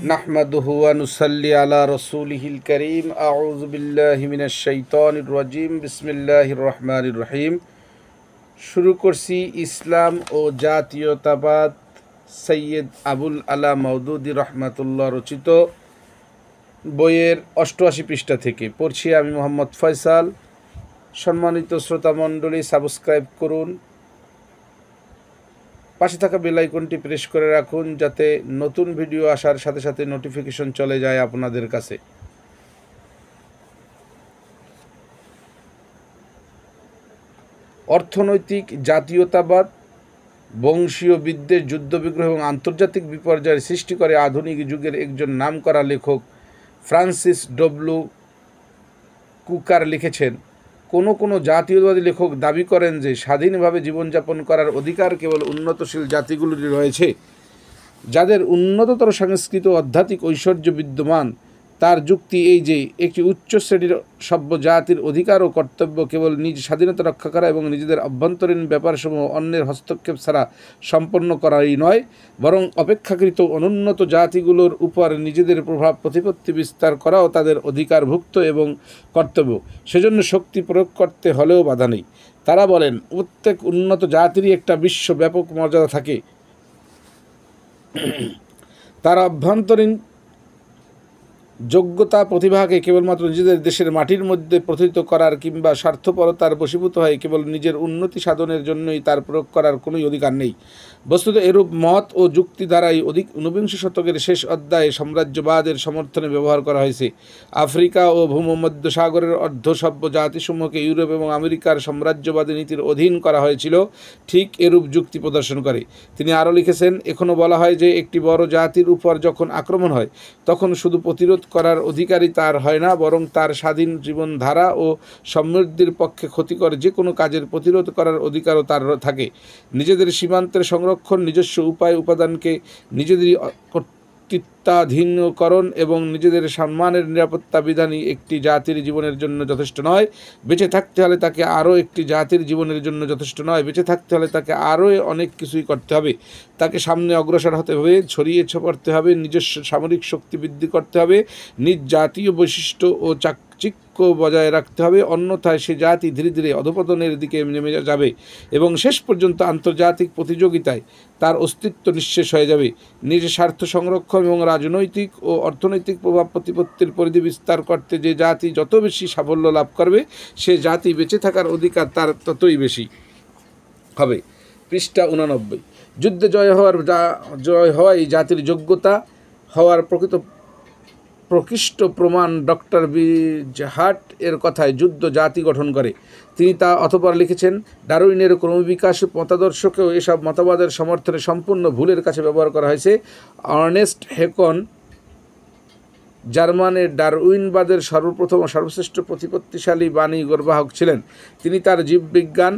নাহমাদুহু ওয়া নুসাল্লি আলা রাসূলিহিল কারীম। আউযু বিল্লাহি মিনাশ শাইতানির রাজীম। বিসমিল্লাহির রহমানির রহিম। শুরু করছি ইসলাম ও জাতীয়তাবাদ সৈয়দ আবুল আলা মওদুদী রহমাতুল্লাহ রচিত বইয়ের ৮৮ পৃষ্ঠা থেকে পড়ছি আমি মোহাম্মদ ফয়সাল। সম্মানিত শ্রোতামণ্ডলী, সাবস্ক্রাইব করুন, পাশে থাকা বেল আইকনটি প্রেস করে রাখুন যাতে নতুন ভিডিও আসার সাথে সাথে নোটিফিকেশন চলে যায় আপনাদের কাছে। অর্থনৈতিক জাতীয়তাবাদ বংশীয় বিদ্বেষ, যুদ্ধবিগ্রহ এবং আন্তর্জাতিক বিপর্যয়ের সৃষ্টি করে আধুনিক যুগের একজন নামকরা লেখক ফ্রান্সিস ডব্লিউ কুকার লিখেছেন, কোনো জাতীয়তাবাদী লেখক দাবি করেন যে স্বাধীনভাবে জীবনযাপন করার অধিকার কেবল উন্নতশীল জাতিগুলিরই রয়েছে, যাদের উন্নততর সংস্কৃত ও আধ্যাত্মিক ঐশ্বর্য বিদ্যমান। তার যুক্তি এই যে একটি উচ্চ শ্রেণীর সভ্য জাতির অধিকার ও কর্তব্য কেবল নিজ স্বাধীনতা রক্ষা করা এবং নিজেদের অভ্যন্তরীণ ব্যাপারসমূহ অন্যের হস্তক্ষেপ ছাড়া সম্পন্ন করাই নয়, বরং অপেক্ষাকৃত অনুন্নত জাতিগুলোর উপর নিজেদের প্রভাব প্রতিপত্তি বিস্তার করাও তাদের অধিকারভুক্ত এবং কর্তব্য। সেজন্য শক্তি প্রয়োগ করতে হলেও বাধা নেই। তারা বলেন, প্রত্যেক উন্নত জাতিরই একটা বিশ্বব্যাপক মর্যাদা থাকে। তার অভ্যন্তরীণ যোগ্যতা প্রতিভাকে কেবলমাত্র নিজেদের দেশের মাটির মধ্যে প্রথিত করার কিংবা স্বার্থপরতার বশীভূত হয়ে কেবল নিজের উন্নতি সাধনের জন্যই তার প্রয়োগ করার কোনোই অধিকার নেই। বস্তুত এরূপ মত ও যুক্তি দ্বারাই ঊনবিংশ শতকের শেষ অধ্যায়ে সাম্রাজ্যবাদের সমর্থনে ব্যবহার করা হয়েছে। আফ্রিকা ও ভূমধ্য সাগরের অর্ধসভ্য জাতিসমূহকে ইউরোপ এবং আমেরিকার সাম্রাজ্যবাদী নীতির অধীন করা হয়েছিল ঠিক এরূপ যুক্তি প্রদর্শন করে। তিনি আরও লিখেছেন, এখনও বলা হয় যে একটি বড় জাতির উপর যখন আক্রমণ হয় তখন শুধু প্রতিরোধ করার অধিকারই তার হয় না, বরং তার স্বাধীন জীবনধারা ও সমৃদ্ধির পক্ষে ক্ষতিকর যে কোনো কাজের প্রতিরোধ করার অধিকারও তার থাকে। নিজেদের সীমান্তের সংরক্ষণ, নিজস্ব উপাদানকে নিজেদেরই কর্তৃত্বাধীনকরণ এবং নিজেদের সম্মানের নিরাপত্তা বিধানই একটি জাতির জীবনের জন্য যথেষ্ট নয়। বেঁচে থাকতে হলে তাকে আরও একটি জাতির জীবনের জন্য যথেষ্ট নয়, বেঁচে থাকতে হলে তাকে আরও অনেক কিছুই করতে হবে। তাকে সামনে অগ্রসর হতে হবে, ছড়িয়ে পড়তে হবে, নিজস্ব সামরিক শক্তি বৃদ্ধি করতে হবে, নিজ জাতীয় বৈশিষ্ট্য ও চাকচিক্য বজায় রাখতে হবে, অন্যথায় সে জাতি ধীরে ধীরে অধঃপতনের দিকে নেমে যাবে এবং শেষ পর্যন্ত আন্তর্জাতিক প্রতিযোগিতায় তার অস্তিত্ব নিঃশেষ হয়ে যাবে। নিজের স্বার্থ সংরক্ষণ এবং রাজনৈতিক ও অর্থনৈতিক প্রভাব প্রতিপত্তির পরিধি বিস্তার করতে যে জাতি যত বেশি সাফল্য লাভ করবে, সে জাতি বেঁচে থাকার অধিকার তার ততই বেশি হবে। পৃষ্ঠা 89। যুদ্ধে জয় হওয়াই জাতির যোগ্যতা হওয়ার প্রকৃষ্ট প্রমাণ ডক্টর বিজহার্ট এর কথায় যুদ্ধ জাতি গঠন করে। তিনি তা অতঃপর লিখেছেন, ডারউইনের ক্রমবিকাশ মতাদর্শকেও এসব মতবাদের সমর্থনে সম্পূর্ণ ভুলের কাছে ব্যবহার করা হয়েছে। আর্নেস্ট হেকন জার্মানের ডারউইনবাদের সর্বপ্রথম ও সর্বশ্রেষ্ঠ প্রতিপত্তিশালী বাণীগ্রবাহক ছিলেন। তিনি তার জীববিজ্ঞান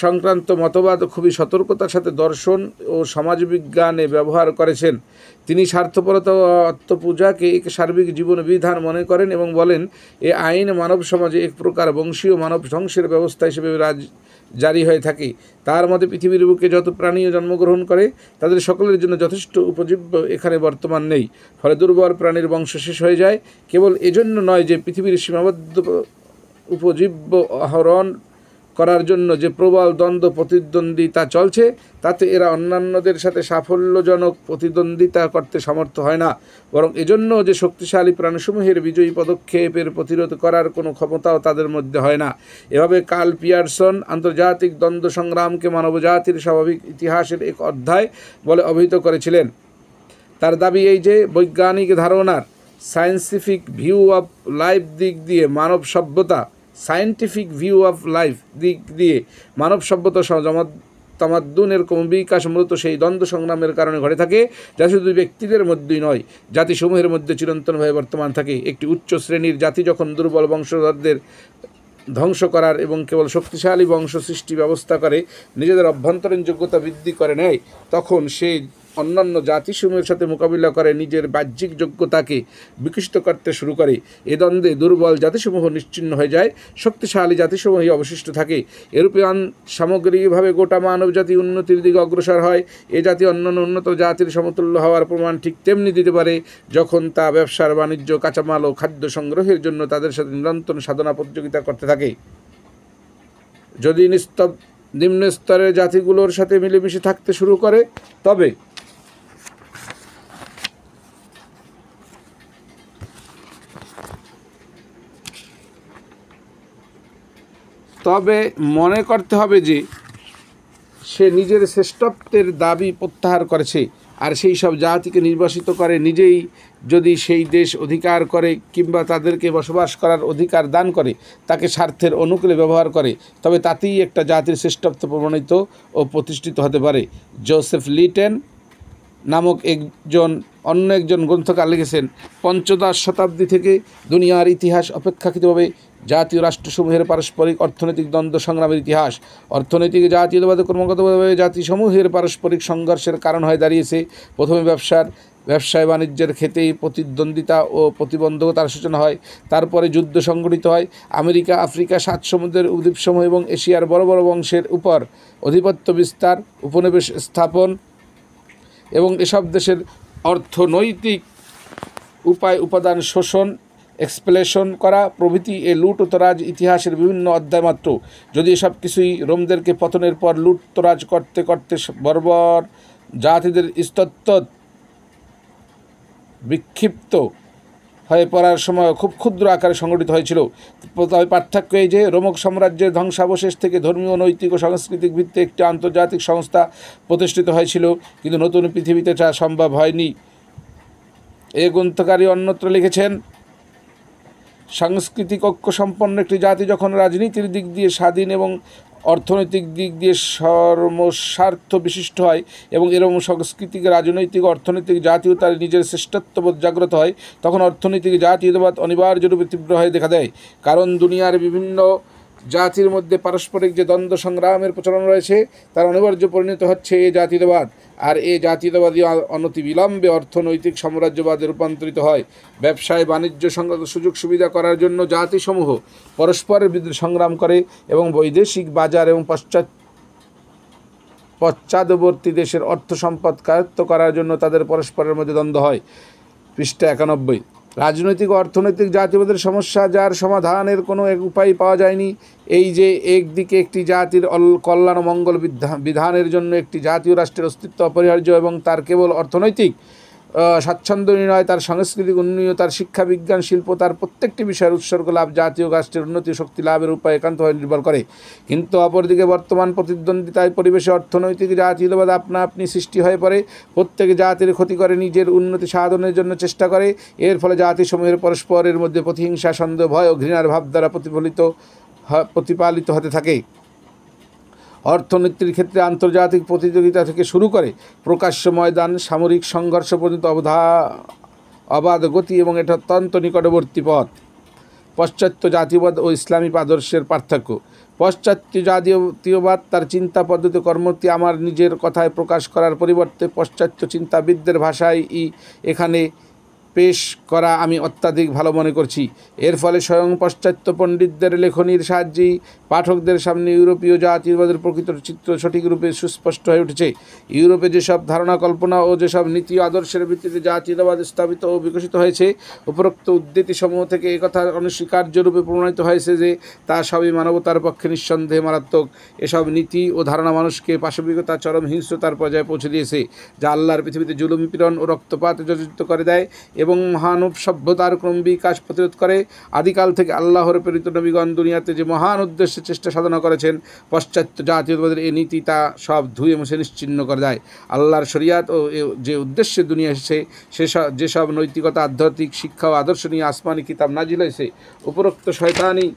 সংক্রান্ত মতবাদ খুবই সতর্কতার সাথে দর্শন ও সমাজবিজ্ঞানে ব্যবহার করেছেন। তিনি স্বার্থপরতা ও আত্মপূজাকে এক সার্বিক জীবন বিধান মনে করেন এবং বলেন, এ আইন মানব সমাজে এক প্রকার বংশীয় মানব ধ্বংসের ব্যবস্থা হিসেবে জারি হয়ে থাকে। তার মতে পৃথিবীর বুকে যত প্রাণীও জন্মগ্রহণ করে তাদের সকলের জন্য যথেষ্ট উপজীব্য এখানে বর্তমান নেই, ফলে দুর্বল প্রাণীর বংশ শেষ হয়ে যায়। কেবল এজন্য নয় যে পৃথিবীর সীমাবদ্ধ উপজীব্য আহরণ করার জন্য যে প্রবল দ্বন্দ্ব প্রতিদ্বন্দ্বিতা চলছে, তাতে এরা অন্যান্যদের সাথে সাফল্যজনক প্রতিদ্বন্দ্বিতা করতে সমর্থ হয় না, বরং এজন্য যে শক্তিশালী প্রাণসমূহের বিজয়ী পদক্ষেপের প্রতিরোধ করার কোনো ক্ষমতাও তাদের মধ্যে হয় না। এভাবে কার্ল পিয়ারসন আন্তর্জাতিক দ্বন্দ্ব সংগ্রামকে মানবজাতির স্বাভাবিক ইতিহাসের এক অধ্যায় বলে অভিহিত করেছিলেন। তার দাবি এই যে বৈজ্ঞানিক ধারণার সায়েন্টিফিক ভিউ অফ লাইফ দিক দিয়ে মানব সভ্যতা তামাদ্দুনের ক্রমবিকাশ মূলত সেই দ্বন্দ্ব সংগ্রামের কারণে ঘটে থাকে, যা শুধু ব্যক্তিদের মধ্যেই নয়, জাতিসমূহের মধ্যে চিরন্তনভাবে বর্তমান থাকে। একটি উচ্চ শ্রেণীর জাতি যখন দুর্বল বংশধরদের ধ্বংস করার এবং কেবল শক্তিশালী বংশ সৃষ্টি ব্যবস্থা করে নিজেদের অভ্যন্তরীণ যোগ্যতা বৃদ্ধি করে নেয়, তখন সেই অন্যান্য জাতিসমূহের সাথে মোকাবিলা করে নিজের বাহ্যিক যোগ্যতাকে বিকশিত করতে শুরু করে। এ দ্বন্দ্বে দুর্বল জাতিসমূহ নিশ্চিহ্ন হয়ে যায়, শক্তিশালী জাতিসমূহই অবশিষ্ট থাকে। ইউরোপিয়ান সামগ্রিকভাবে গোটা মানব জাতি উন্নতির দিকে অগ্রসর হয়। এ জাতি অন্যান্য উন্নত জাতির সমতুল্য হওয়ার প্রমাণ ঠিক তেমনি দিতে পারে যখন তা ব্যবসার বাণিজ্য, কাঁচামাল ও খাদ্য সংগ্রহের জন্য তাদের সাথে নিরন্তর সাধনা প্রতিযোগিতা করতে থাকে। যদি নিম্ন স্তরের জাতিগুলোর সাথে মিলেমিশে থাকতে শুরু করে তবে মনে করতে হবে যে সে নিজের শ্রেষ্ঠত্বের দাবি প্রত্যাহার করেছে, আর সেই সব জাতিকে নির্বাসিত করে নিজেই যদি সেই দেশ অধিকার করে কিংবা তাদেরকে বসবাস করার অধিকার দান করে, তাকে স্বার্থের অনুকূলে ব্যবহার করে, তবে তাতেই একটা জাতির শ্রেষ্ঠত্ব প্রমাণিত ও প্রতিষ্ঠিত হতে পারে। জোসেফ লিটেন নামক অন্য একজন গ্রন্থকার লিখেছেন, পঞ্চদশ শতাব্দী থেকে দুনিয়ার ইতিহাস অপেক্ষাকৃতভাবে জাতীয় রাষ্ট্রসমূহের পারস্পরিক অর্থনৈতিক দ্বন্দ্ব সংগ্রামের ইতিহাস। অর্থনৈতিক জাতীয়তাবাদ ক্রমাগতভাবে জাতিসমূহের পারস্পরিক সংঘর্ষের কারণ হয়ে দাঁড়িয়েছে। প্রথমে ব্যবসায় বাণিজ্যের ক্ষেত্রেই প্রতিদ্বন্দ্বিতা ও প্রতিবন্ধকতার সূচনা হয়, তারপরে যুদ্ধ সংঘটিত হয়। আমেরিকা, আফ্রিকা, সাত সমুদ্রের উপদ্বীপসমূহ এবং এশিয়ার বড় বড় বংশের উপর আধিপত্য বিস্তার, উপনিবেশ স্থাপন এবং এসব দেশের অর্থনৈতিক উপাদান শোষণ, এক্সপ্লেশন করা প্রভৃতি এ লুটতরাজ ইতিহাসের বিভিন্ন অধ্যায় মাত্র। যদি এসব কিছুই রোমদেরকে পতনের পর লুটতরাজ করতে করতে বর্বর জাতিদের ইস্তত্তর বিক্ষিপ্ত হয়ে পড়ার সময় খুব ক্ষুদ্র আকারে সংগঠিত হয়েছিল। তবে পার্থক্য এই যে, রোমক সাম্রাজ্যের ধ্বংসাবশেষ থেকে ধর্মীয়, নৈতিক ও সাংস্কৃতিক ভিত্তিতে একটি আন্তর্জাতিক সংস্থা প্রতিষ্ঠিত হয়েছিল, কিন্তু নতুন পৃথিবীতে তা সম্ভব হয়নি। এ গ্রন্থকারী অন্যত্র লিখেছেন, সাংস্কৃতিক ঐক্য সম্পন্ন একটি জাতি যখন রাজনীতির দিক দিয়ে স্বাধীন এবং অর্থনৈতিক দিক দিয়ে সর্বস্বার্থ বিশিষ্ট হয় এবং এরকম সাংস্কৃতিক, রাজনৈতিক, অর্থনৈতিক জাতীয়তার নিজের শ্রেষ্ঠত্ববোধ জাগ্রত হয়, তখন অর্থনৈতিক জাতীয়তাবাদ অনিবার্যরূপে তীব্র হয়ে দেখা দেয়। কারণ দুনিয়ার বিভিন্ন জাতির মধ্যে পারস্পরিক যে দ্বন্দ্ব সংগ্রামের প্রচলন রয়েছে, তার অনিবার্য পরিণত হচ্ছে এই জাতীয়তাবাদ, আর এই জাতীয়তাবাদী অনতিবিলম্বে অর্থনৈতিক সাম্রাজ্যবাদে রূপান্তরিত হয়। ব্যবসায় বাণিজ্য সংক্রান্ত সুযোগ সুবিধা করার জন্য জাতিসমূহ পরস্পরের বিরুদ্ধে সংগ্রাম করে এবং বৈদেশিক বাজার এবং পশ্চাদবর্তী দেশের অর্থ সম্পদ কায়ত্ত করার জন্য তাদের পরস্পরের মধ্যে দ্বন্দ্ব হয়। পৃষ্ঠা 91। রাজনৈতিক ও অর্থনৈতিক জাতীয়বাদের সমস্যা, যার সমাধানের কোনো এক উপায় পাওয়া যায়নি। এই যে একদিকে একটি জাতির কল্যাণ ও মঙ্গল বিধানের জন্য একটি জাতীয় রাষ্ট্রের অস্তিত্ব অপরিহার্য এবং তার কেবল অর্থনৈতিক স্বাচ্ছন্দ্যই নয়, তার সাংস্কৃতিক উন্নয়ন, তার শিক্ষা, বিজ্ঞান, শিল্প, তার প্রত্যেকটি বিষয়ের উৎসর্গ লাভ জাতীয় রাষ্ট্রের উন্নতি শক্তি লাভের উপায় একান্তভাবে নির্ভর করে। কিন্তু অপরদিকে বর্তমান প্রতিদ্বন্দ্বিতায় পরিবেশে অর্থনৈতিক জাতীয়তাবাদ আপনা আপনি সৃষ্টি হয়ে পড়ে, প্রত্যেক জাতির ক্ষতি করে নিজের উন্নতি সাধনের জন্য চেষ্টা করে। এর ফলে জাতিসমূহের পরস্পরের মধ্যে প্রতিহিংসা, সন্দেহ, ভয় ও ঘৃণার ভাব দ্বারা প্রতিপালিত হতে থাকে। অর্থনীতির ক্ষেত্রে আন্তর্জাতিক প্রতিযোগিতা থেকে শুরু করে প্রকাশ্য ময়দান, সামরিক সংঘর্ষ পর্যন্ত অবাধ গতি এবং এটা অত্যন্ত নিকটবর্তী পথ। পাশ্চাত্য জাতীয়বাদ ও ইসলামী আদর্শের পার্থক্য। পাশ্চাত্য জাতীয়বাদ তার চিন্তা পদ্ধতি, কর্মটি আমার নিজের কথায় প্রকাশ করার পরিবর্তে পাশ্চাত্য চিন্তাবিদদের ভাষায় এখানে পেশ করা আমি অত্যাধিক ভালো মনে করছি। এর ফলে স্বয়ং পাশ্চাত্য পণ্ডিতদের লেখনীর সাহায্যেই পাঠকদের সামনে ইউরোপীয় জাতীয়বাদের প্রকৃত চিত্র সঠিকরূপে সুস্পষ্ট হয়ে উঠেছে। ইউরোপে যেসব ধারণা, কল্পনা ও যেসব নীতি আদর্শের ভিত্তিতে জাতীয়তাবাদ স্থাপিত ও বিকশিত হয়েছে, উপরোক্ত উদ্ধৃতিসমূহ থেকে একথা অনস্বীকার্যরূপে প্রমাণিত হয়েছে যে তা সবই মানবতার পক্ষে নিঃসন্দেহে মারাত্মক। এসব নীতি ও ধারণা মানুষকে পাশবিকতা, চরম হিংস্রতার পর্যায়ে পৌঁছে দিয়েছে, যা আল্লাহর পৃথিবীতে জুলুম, পীড়ন ও রক্তপাত জর্জরিত করে দেয় এবং মহানব সভ্যতার ক্রম বিকাশ প্রতিরোধ করে। আদিকাল থেকে আল্লাহর প্রেরিত নবীগণ দুনিয়াতে যে মহান উদ্দেশ্যে চেষ্টা সাধনা করেছেন, পাশ্চাত্য জাতীয়তাবাদের এই নীতি তা সব ধুয়ে মুছে নিশ্চিহ্ন করে দেয়। আল্লাহর শরিয়াত ও যে উদ্দেশ্যে দুনিয়া এসেছে, যেসব নৈতিকতা, আধ্যাত্মিক শিক্ষা ও আদর্শ নিয়ে আসমানি কিতাব নাজিল হয়েছে, উপরোক্ত শয়তানি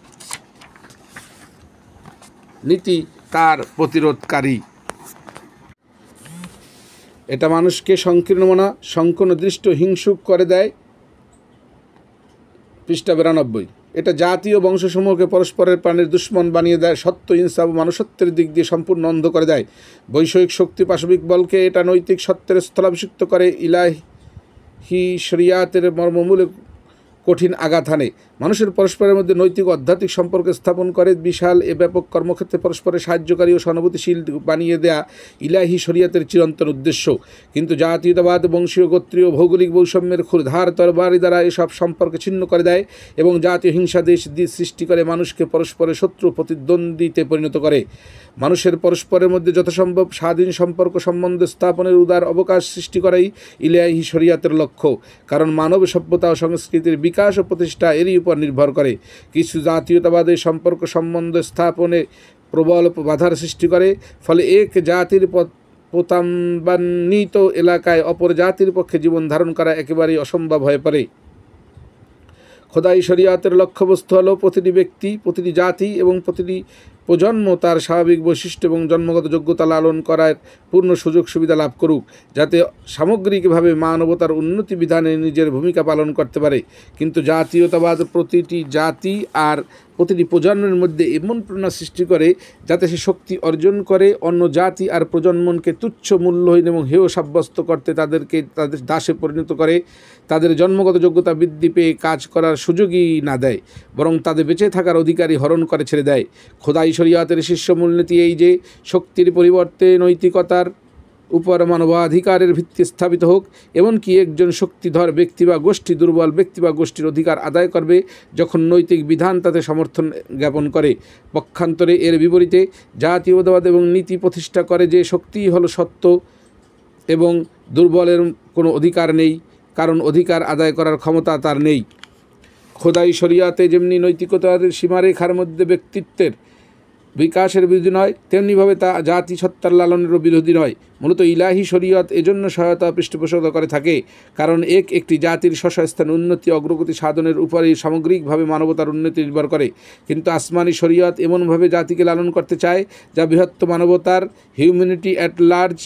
নীতি তার প্রতিরোধকারী। এটা মানুষকে সংকীর্ণমনা, সংকীর্ণ দৃষ্ট, হিংসুক করে দেয়। পৃষ্ঠা 92। এটা জাতি ও বংশসমূহকে পরস্পরের প্রাণের দুশ্মন বানিয়ে দেয়, সত্য, ইনসাফ ও মানুষত্বের দিক দিয়ে সম্পূর্ণ অন্ধ করে দেয়। বৈষয়িক শক্তি পাশবিক বলকে এটা নৈতিক সত্যের স্থলাভিষিক্ত করে, ইলাহি শরিয়াতের মর্মমূলে কঠিন আঘাত হানে, মানুষের পরস্পরের মধ্যে নৈতিক ও আধ্যাত্মিক সম্পর্ক স্থাপন করে। বিশাল এ ব্যাপক কর্মক্ষেত্রে পরস্পরের সাহায্যকারী ও সহানুভূতিশীল বানিয়ে দেয়া ইলাহি শরিয়াতের চিরন্তন উদ্দেশ্য। কিন্তু জাতীয়তাবাদ, বংশীয়, গোত্রীয়, ভৌগোলিক বৈষম্যের ক্ষুরধার তরবারি দ্বারা এসব সম্পর্ক ছিন্ন করে দেয় এবং জাতীয় হিংসা দেশ সৃষ্টি করে, মানুষকে পরস্পরের শত্রু প্রতিদ্বন্দ্বীতে পরিণত করে। মানুষের পরস্পরের মধ্যে যথাসম্ভব স্বাধীন সম্পর্ক সম্বন্ধ স্থাপনের উদার অবকাশ সৃষ্টি করাই ইলাহি শরিয়াতের লক্ষ্য, কারণ মানব সভ্যতা ও সংস্কৃতির বিকাশ ও প্রতিষ্ঠা এরই উপর নির্ভর করে। কিছু জাতীয়তাবাদের সম্পর্ক সম্বন্ধ স্থাপনে প্রবল বাধার সৃষ্টি করে, ফলে এক জাতির প্রতাপান্বিত এলাকায় অপর জাতির পক্ষে জীবন ধারণ করা একেবারেই অসম্ভব হয়ে পড়ে। খোদাই শরিয়াতের লক্ষ্যবস্তু হলো প্রতিটি ব্যক্তি, প্রতিটি জাতি এবং প্রতিটি প্রজন্ম তার স্বাভাবিক বৈশিষ্ট্য এবং জন্মগত যোগ্যতা লালন করার পূর্ণ সুযোগ সুবিধা লাভ করুক, যাতে সামগ্রিকভাবে মানবতার উন্নতি বিধানে নিজের ভূমিকা পালন করতে পারে। কিন্তু জাতীয়তাবাদ প্রতিটি জাতি আর প্রতিটি প্রজন্মের মধ্যে এমন প্রেরণা সৃষ্টি করে যাতে সে শক্তি অর্জন করে অন্য জাতি আর প্রজন্মকে তুচ্ছ, মূল্যহীন এবং হেয় সাব্যস্ত করতে তাদেরকে তাদের দাসে পরিণত করে, তাদের জন্মগত যোগ্যতা বৃদ্ধি পেয়ে কাজ করার সুযোগই না দেয়, বরং তাদের বেঁচে থাকার অধিকারী হরণ করে ছেড়ে দেয়। খোদাই শরিয়াতের শীর্ষ মূলনীতি এই যে শক্তির পরিবর্তে নৈতিকতার উপর মানবাধিকারের ভিত্তি স্থাপিত হোক, এমনকি একজন শক্তিধর ব্যক্তি বা গোষ্ঠী দুর্বল ব্যক্তি বা গোষ্ঠীর অধিকার আদায় করবে যখন নৈতিক বিধান তাতে সমর্থন জ্ঞাপন করে। পক্ষান্তরে এর বিপরীতে জাতীয়তাবাদ এবং নীতি প্রতিষ্ঠা করে যে শক্তিই হলো সত্য এবং দুর্বলের কোনো অধিকার নেই, কারণ অধিকার আদায় করার ক্ষমতা তার নেই। খোদাই শরিয়াতে যেমনি নৈতিকতার সীমারেখার মধ্যে ব্যক্তিত্বের বিকাশের বিরোধী নয়, তেমনিভাবে তা জাতি সত্তার লালনেরও বিরোধী নয়। মূলত ইলাহি শরিয়ত এজন্য সহায়তা পৃষ্ঠপোষকতা করে থাকে, কারণ একটি জাতির স্বস্থান উন্নতি অগ্রগতি সাধনের উপরেই সামগ্রিকভাবে মানবতার উন্নতি নির্ভর করে। কিন্তু আসমানি শরিয়ত এমনভাবে জাতিকে লালন করতে চায় যা বৃহত্তর মানবতার হিউম্যানিটি অ্যাট লার্জ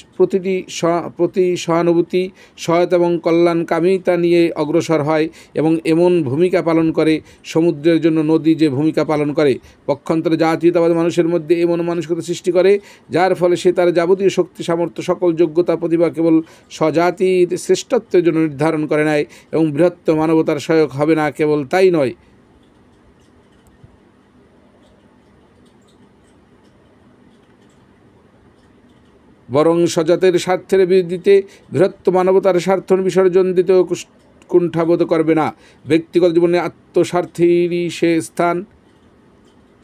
প্রতি সহানুভূতি, সহায়তা এবং কল্যাণকামিতা নিয়ে অগ্রসর হয় এবং এমন ভূমিকা পালন করে সমুদ্রের জন্য নদী যে ভূমিকা পালন করে। পক্ষান্তরে জাতীয়তাবাদ মানুষের মধ্যে এমন মানসিকতা সৃষ্টি করে যার ফলে সে তার যাবতীয় শক্তি, সামর্থ্য, সকল যোগ্যতা, প্রতিভা কেবল স্বজাতির শ্রেষ্ঠত্বের জন্য নির্ধারণ করে নেয় এবং বৃহত্তর মানবতার সহায়ক হবে না। কেবল তাই নয়, বরং স্বজাতের স্বার্থের বিরুদ্ধে বৃহত্তর মানবতার স্বার্থ বিসর্জন দিতেও কুণ্ঠাবোধ করবে না। ব্যক্তিগত জীবনে আত্মস্বার্থেরই সে স্থান,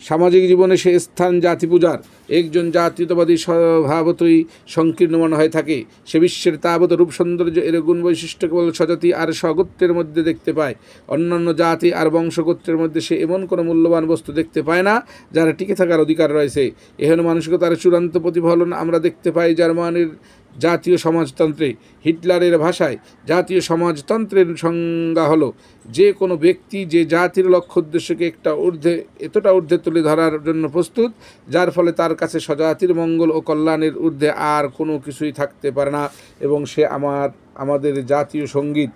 সামাজিক জীবনে সে স্থান জাতি পূজার। একজন জাতীয়তাবাদী স্বভাবতই সংকীর্ণ মনে হয়ে থাকে। সে বিশ্বের তাবৎ রূপ সৌন্দর্য এর গুণ বৈশিষ্ট্য কেবল স্বজাতি আর স্বগোত্রের মধ্যে দেখতে পায়। অন্যান্য জাতি আর বংশগোত্রের মধ্যে সে এমন কোনো মূল্যবান বস্তু দেখতে পায় না যারা টিকে থাকার অধিকার রয়েছে। এহেন মানসিকতার চূড়ান্ত প্রতিফলন আমরা দেখতে পাই জার্মানির জাতীয় সমাজতন্ত্রে। হিটলারের ভাষায় জাতীয় সমাজতন্ত্রের সংজ্ঞা হলো যে কোনো ব্যক্তি যে জাতির লক্ষ্য উদ্দেশ্যকে এতটা ঊর্ধ্বে তুলে ধরার জন্য প্রস্তুত, যার ফলে তার কাছে স্বজাতির মঙ্গল ও কল্যাণের ঊর্ধ্বে আর কোনো কিছুই থাকতে পারে না, এবং সে আমাদের জাতীয় সঙ্গীত।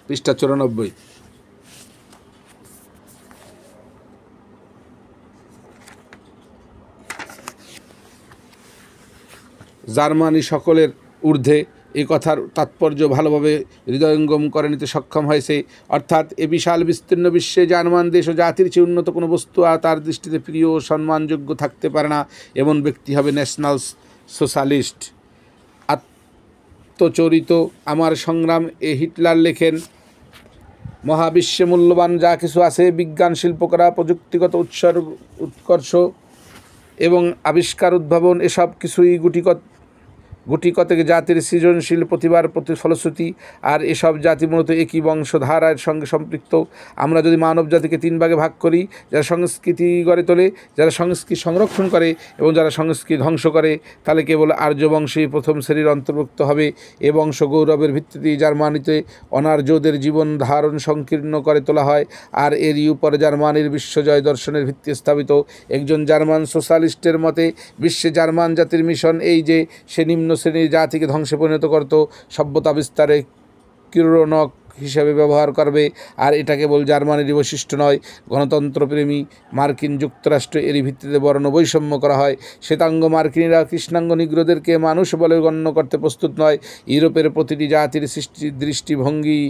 পৃষ্ঠা 94। জার্মানি সকলের ঊর্ধ্বে এই কথার তাৎপর্য ভালোভাবে হৃদয়ঙ্গম করে নিতে সক্ষম হয়েছে। অর্থাৎ এ বিশাল বিস্তীর্ণ বিশ্বে জার্মান দেশ ও জাতির চেয়ে উন্নত কোনো বস্তু আর তার দৃষ্টিতে প্রিয় ও সম্মানযোগ্য থাকতে পারে না। এমন ব্যক্তি হবে ন্যাশনাল সোশ্যালিস্ট। আত্মচরিত আমার সংগ্রাম এ হিটলার লেখেন, মহাবিশ্বে মূল্যবান যা কিছু আছে, বিজ্ঞান, শিল্পকলা, প্রযুক্তিগত উৎকর্ষ এবং আবিষ্কার, উদ্ভাবন, এসব কিছুই গুটিকতক জাতির সৃজনশীল প্রতিভার ফলশ্রুতি। আর এসব জাতি মূলত একই বংশধারার সঙ্গে সম্পৃক্ত। আমরা যদি মানব জাতিকে 3 ভাগে ভাগ করি, যারা সংস্কৃতি গড়ে তোলে, যারা সংস্কৃতি সংরক্ষণ করে এবং যারা সংস্কৃতি ধ্বংস করে, তাহলে কেবল আর্য বংশই প্রথম শ্রেণীর অন্তর্ভুক্ত হবে। এ বংশ গৌরবের ভিত্তিতে জার্মানিতে অনার্যদের জীবন ধারণ সংকীর্ণ করে তোলা হয়, আর এরই উপরে জার্মানির বিশ্বজয় দর্শনের ভিত্তি স্থাপিত। একজন জার্মান সোশ্যালিস্টের মতে বিশ্বে জার্মান জাতির মিশন এই যে সে নিম্ন শ্রেণীর জাতিকে ধ্বংসে পরিণত করত, সভ্যতা বিস্তারে কিরণক হিসেবে ব্যবহার করবে। আর এটা কেবল জার্মানির বৈশিষ্ট্য নয়, গণতন্ত্রপ্রেমী মার্কিন যুক্তরাষ্ট্র এরই ভিত্তিতে বর্ণ বৈষম্য করা হয়। শ্বেতাঙ্গ মার্কিনীরা কৃষ্ণাঙ্গ নিগ্রোদেরকে মানুষ বলে গণ্য করতে প্রস্তুত নয়। ইউরোপের প্রতিটি জাতির দৃষ্টিভঙ্গি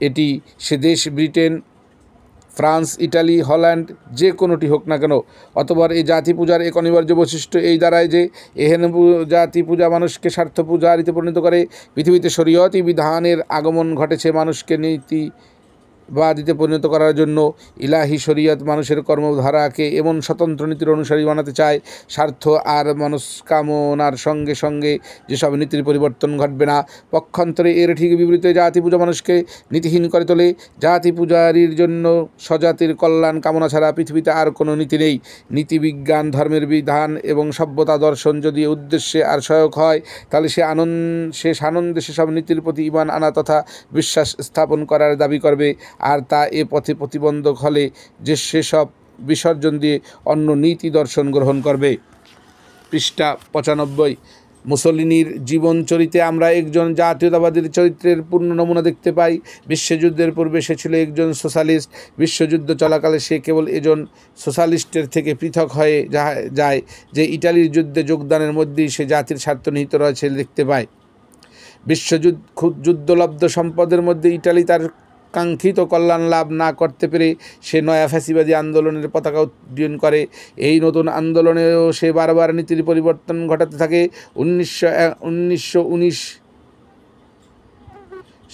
এটি, সে দেশ ব্রিটেন, ফ্রান্স, ইটালি, হল্যান্ড যে কোনোটি হোক না কেন। অতঃপর এই জাতি পূজার এক অনিবার্য বৈশিষ্ট্য এই দাঁড়ায় যে এহেন জাতি পূজা মানুষকে স্বার্থ পূজারিতে পরিণত করে। পৃথিবীতে শরীয়তি বিধানের আগমন ঘটেছে মানুষকে নীতিবাদীতে পরিণত করার জন্য। ইলাহি শরীয়ত মানুষের কর্মধারাকে এমন স্বতন্ত্র নীতির অনুসারী বানাতে চায়, স্বার্থ আর মনস্কামনার সঙ্গে সঙ্গে যেসব নীতির পরিবর্তন ঘটবে না। পক্ষান্তরে এর ঠিক বিপরীতে জাতি পূজা মানুষকে নীতিহীন করে তোলে। জাতি পূজারীর জন্য স্বজাতির কল্যাণ কামনা ছাড়া পৃথিবীতে আর কোনো নীতি নেই। নীতিবিজ্ঞান, ধর্মের বিধান এবং সভ্যতা দর্শন যদি উদ্দেশ্যে আর সহায়ক হয়, তাহলে সে সানন্দে সেসব নীতির প্রতি ঈমান আনা তথা বিশ্বাস স্থাপন করার দাবি করবে। আর তা এ পথে প্রতিবন্ধক হলে যে সেসব বিসর্জন দিয়ে অন্য নীতি দর্শন গ্রহণ করবে। পৃষ্ঠা 95। মুসোলিনির জীবনচরিতে আমরা একজন জাতীয়তাবাদীর চরিত্রের পূর্ণ নমুনা দেখতে পাই। বিশ্বযুদ্ধের পূর্বে সে ছিল একজন সোশ্যালিস্ট। বিশ্বযুদ্ধ চলাকালে সে কেবল একজন সোশ্যালিস্টের থেকে পৃথক হয়ে যায় যে ইটালির যুদ্ধে যোগদানের মধ্যেই সে জাতির স্বার্থ নিহিত রয়েছে দেখতে পায়। যুদ্ধলব্ধ সম্পদের মধ্যে ইটালি তার কাঙ্ক্ষিত কল্যাণ লাভ না করতে পেরে সে নয়া ফ্যাসিবাদী আন্দোলনের পতাকা উড্ডীন করে। এই নতুন আন্দোলনেও সে বারবার নীতির পরিবর্তন ঘটাতে থাকে। 1919